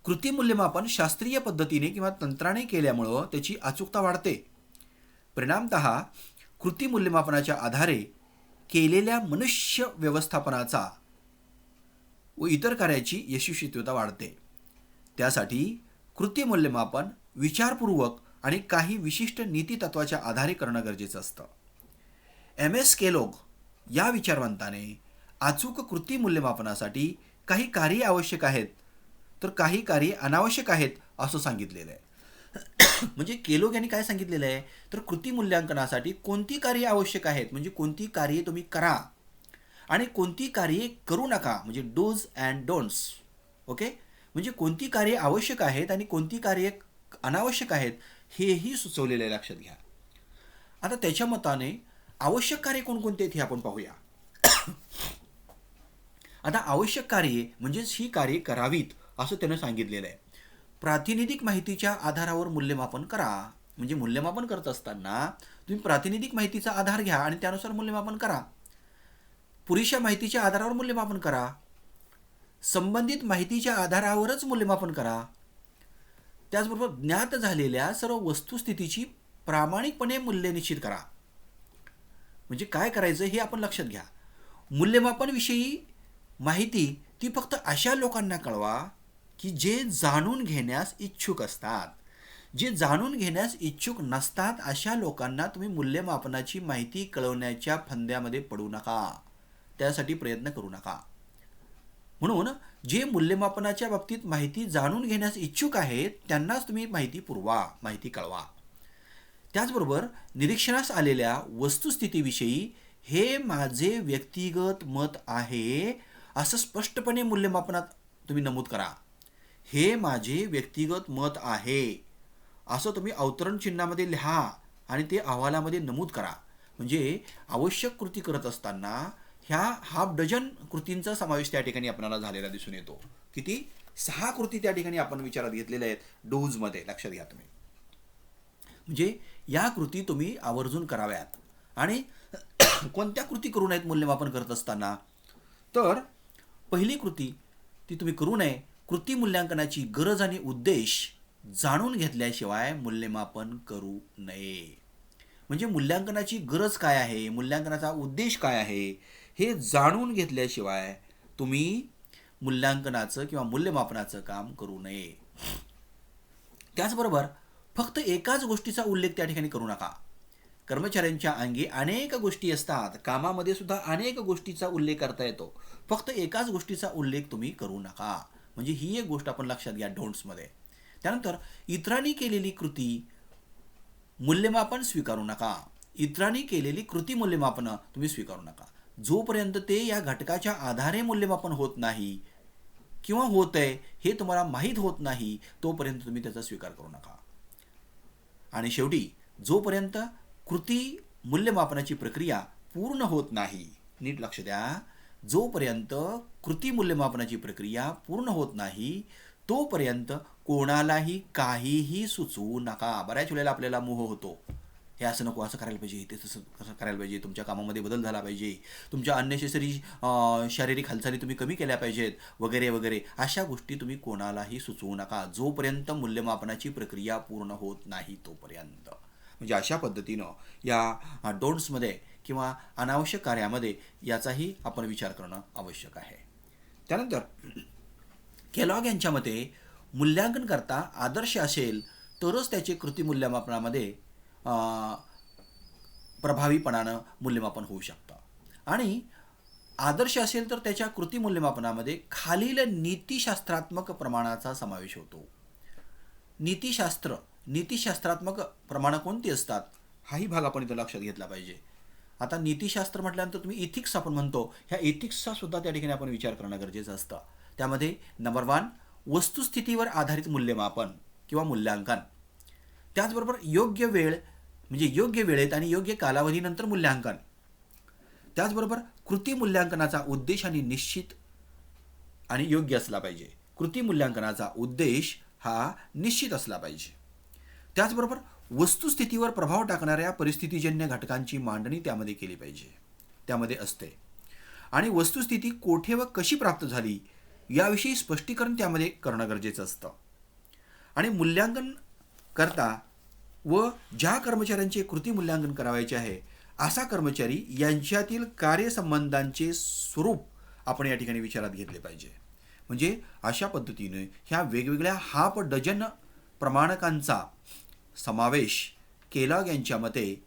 कृती मूल्यमापन शास्त्रीय पद्धतीने किंवा तंत्राने केल्यामुळं त्याची अचूकता वाढते. परिणामतः कृती मूल्यमापनाच्या आधारे केलेल्या मनुष्य व्यवस्थापनाचा व इतर कार्याची यशस्वीता वाढते. त्यासाठी कृती मूल्यमापन विचारपूर्वक आणि काही विशिष्ट नीतितत्वाच्या आधारे करणं गरजेचं असतं. MS केलोग या विचारवंताने अचूक कृती मूल्यमापनासाठी काही कार्ये आवश्यक आहेत तर काही कार्ये अनावश्यक आहेत असं सांगितलेलं आहे. म्हणजे केलोग यांनी काय सांगितलेलं आहे तर कृती मूल्यांकनासाठी कोणती कार्ये आवश्यक आहेत, म्हणजे कोणती कार्ये तुम्ही करा आणि कोणती कार्ये करू नका, म्हणजे डूज अँड डोंट्स. ओके, म्हणजे कोणती कार्ये आवश्यक आहेत आणि कोणती कार्ये अनावश्यक आहेत हेही सुचवलेलं आहे. लक्षात घ्या. आता त्याच्या मताने आवश्यक कार्ये कोणकोणती आहेत हे आपण पाहूया. आता आवश्यक कार्ये म्हणजेच ही कार्ये करावीत असं त्यानं सांगितलेलं आहे. प्रातिनिधिक माहितीच्या आधारावर मूल्यमापन करा. म्हणजे मूल्यमापन करत असताना तुम्ही प्रातिनिधिक माहितीचा आधार घ्या आणि त्यानुसार मूल्यमापन करा. पुरेशा माहितीच्या आधारावर मूल्यमापन करा. संबंधित माहितीच्या आधारावरच मूल्यमापन करा. त्याचबरोबर ज्ञात झालेल्या सर्व वस्तुस्थितीची प्रामाणिकपणे मूल्य निश्चित करा. म्हणजे काय करायचं हे आपण लक्षात घ्या. मूल्यमापनविषयी माहिती ती फक्त अशा लोकांना कळवा की जे जाणून घेण्यास इच्छुक असतात. जे जाणून घेण्यास इच्छुक नसतात अशा लोकांना तुम्ही मूल्यमापनाची माहिती कळवण्याच्या फंद्यामध्ये पडू नका, त्यासाठी प्रयत्न करू नका. म्हणून जे मूल्यमापनाच्या बाबतीत माहिती जाणून घेण्यास इच्छुक आहेत त्यांनाच तुम्ही माहिती पुरवा, माहिती कळवा. त्याचबरोबर निरीक्षणास आलेल्या वस्तुस्थितीविषयी हे माझे व्यक्तिगत मत आहे असं स्पष्टपणे मूल्यमापनात तुम्ही नमूद करा. हे माझे व्यक्तिगत मत आहे असं तुम्ही अवतरण चिन्हामध्ये लिहा आणि ते अहवालामध्ये नमूद करा. म्हणजे आवश्यक कृती करत असताना ह्या हाफ डझन कृतींचा समावेश त्या ठिकाणी आपल्याला झालेला दिसून येतो. किती? 6 कृती त्या ठिकाणी आपण विचारात घेतलेल्या आहेत डूजमध्ये. लक्षात घ्या तुम्ही. म्हणजे या कृती तुम्ही आवर्जून कराव्यात. आणि कोणत्या कृती करू नयेत मूल्यमापन करत असताना? तर पहिली कृती ती तुम्ही करू नये. कृती मूल्यांकनाची गरज आणि उद्देश जाणून घेतल्याशिवाय मूल्यमापन करू नये. म्हणजे मूल्यांकनाची गरज काय आहे, मूल्यांकनाचा उद्देश काय आहे हे जाणून घेतल्याशिवाय तुम्ही मूल्यांकनाचं किंवा मूल्यमापनाचं काम करू नये. त्याचबरोबर फक्त एकाच गोष्टीचा उल्लेख त्या ठिकाणी करू नका. कर्मचाऱ्यांच्या अंगी अनेक गोष्टी असतात, कामामध्ये सुद्धा अनेक गोष्टीचा उल्लेख करता येतो. फक्त एकाच गोष्टीचा उल्लेख तुम्ही करू नका. म्हणजे ही एक गोष्ट आपण लक्षात घ्या डोंट्समध्ये. त्यानंतर इतरांनी केलेली कृती मूल्यमापन स्वीकारू नका. इतरांनी केलेली कृती मूल्यमापन तुम्ही स्वीकारू नका. जोपर्यंत ते या घटकाच्या आधारे मूल्यमापन होत नाही किंवा होत आहे हे तुम्हाला माहीत होत नाही तोपर्यंत तुम्ही त्याचा स्वीकार करू नका. आणि शेवटी जोपर्यंत कृती मूल्यमापनाची प्रक्रिया पूर्ण होत नाही, नीट लक्ष द्या, जोपर्यंत कृती मूल्यमापनाची प्रक्रिया पूर्ण होत नाही तोपर्यंत कोणालाही काहीही सुचवू नका. बऱ्याच वेळेला आपल्याला मोह होतो, हे असं नको, असं करायला पाहिजे, ते तसं कसं करायला पाहिजे, तुमच्या कामामध्ये बदल झाला पाहिजे, तुमच्या अननेसेसरी शारीरिक हालचाली तुम्ही कमी केल्या पाहिजेत वगैरे वगैरे. अशा गोष्टी तुम्ही कोणालाही सुचवू नका जोपर्यंत मूल्यमापनाची प्रक्रिया पूर्ण होत नाही तोपर्यंत. म्हणजे अशा पद्धतीनं या डोंट्समध्ये किंवा अनावश्यक कार्यामध्ये याचाही आपण विचार करणं आवश्यक आहे. त्यानंतर केलॉग यांच्या मते मूल्यांकन करता आदर्श असेल तरच त्याचे कृती मूल्यमापनामध्ये प्रभावीपणानं मूल्यमापन होऊ शकतं. आणि आदर्श असेल तर त्याच्या कृती मूल्यमापनामध्ये खालील नीतिशास्त्रात्मक प्रमाणाचा समावेश होतो. नीतिशास्त्रात्मक प्रमाणं कोणती असतात हाही भाग आपण इथं लक्षात घेतला पाहिजे. आता नीतिशास्त्र म्हटल्यानंतर तुम्ही इथिक्स आपण म्हणतो, ह्या इथिक्सचा सुद्धा त्या ठिकाणी आपण विचार करणं गरजेचं असतं. त्यामध्ये नंबर 1 वस्तुस्थितीवर आधारित मूल्यमापन किंवा मूल्यांकन. त्याचबरोबर योग्य वेळ म्हणजे योग्य वेळेत आणि योग्य कालावधीनंतर मूल्यांकन. त्याचबरोबर कृती मूल्यांकनाचा उद्देश आणि निश्चित आणि योग्य असला पाहिजे. कृती मूल्यांकनाचा उद्देश हा निश्चित असला पाहिजे. त्याचबरोबर वस्तुस्थितीवर प्रभाव टाकणाऱ्या परिस्थितीजन्य घटकांची मांडणी त्यामध्ये केली पाहिजे, त्यामध्ये असते. आणि वस्तुस्थिती कोठे व कशी प्राप्त झाली याविषयी स्पष्टीकरण त्यामध्ये करणं गरजेचं असतं. आणि मूल्यांकन करता व ज्या कर्मचाऱ्यांचे कृती मूल्यांकन करावायचे आहे असा कर्मचारी यांच्यातील कार्यसंबंधांचे स्वरूप आपण या ठिकाणी विचारात घेतले पाहिजे. म्हणजे अशा पद्धतीने ह्या वेगवेगळ्या हाफ डझन प्रमाणकांचा समावेश केलॉग यांच्या मते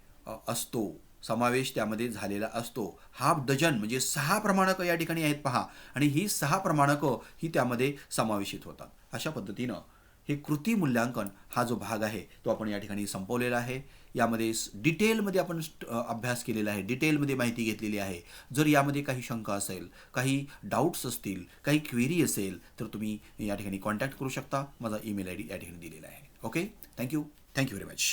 असतो, समावेश त्यामध्ये झालेला असतो. हाफ डझन म्हणजे 6 प्रमाणकं या ठिकाणी आहेत पहा, आणि ही 6 प्रमाणकं ही त्यामध्ये समावेशित होतात. अशा पद्धतीनं हे कृती मूल्यांकन हा जो भाग आहे तो आपण या ठिकाणी संपवलेला आहे. यामध्ये डिटेलमध्ये आपण अभ्यास केलेला आहे, डिटेलमध्ये माहिती घेतलेली आहे. जर यामध्ये काही शंका असेल, काही डाऊट्स असतील, काही क्वेरी असेल तर तुम्ही या ठिकाणी कॉन्टॅक्ट करू शकता. माझा ईमेल ID या ठिकाणी दिलेला आहे. Okay, thank you very much.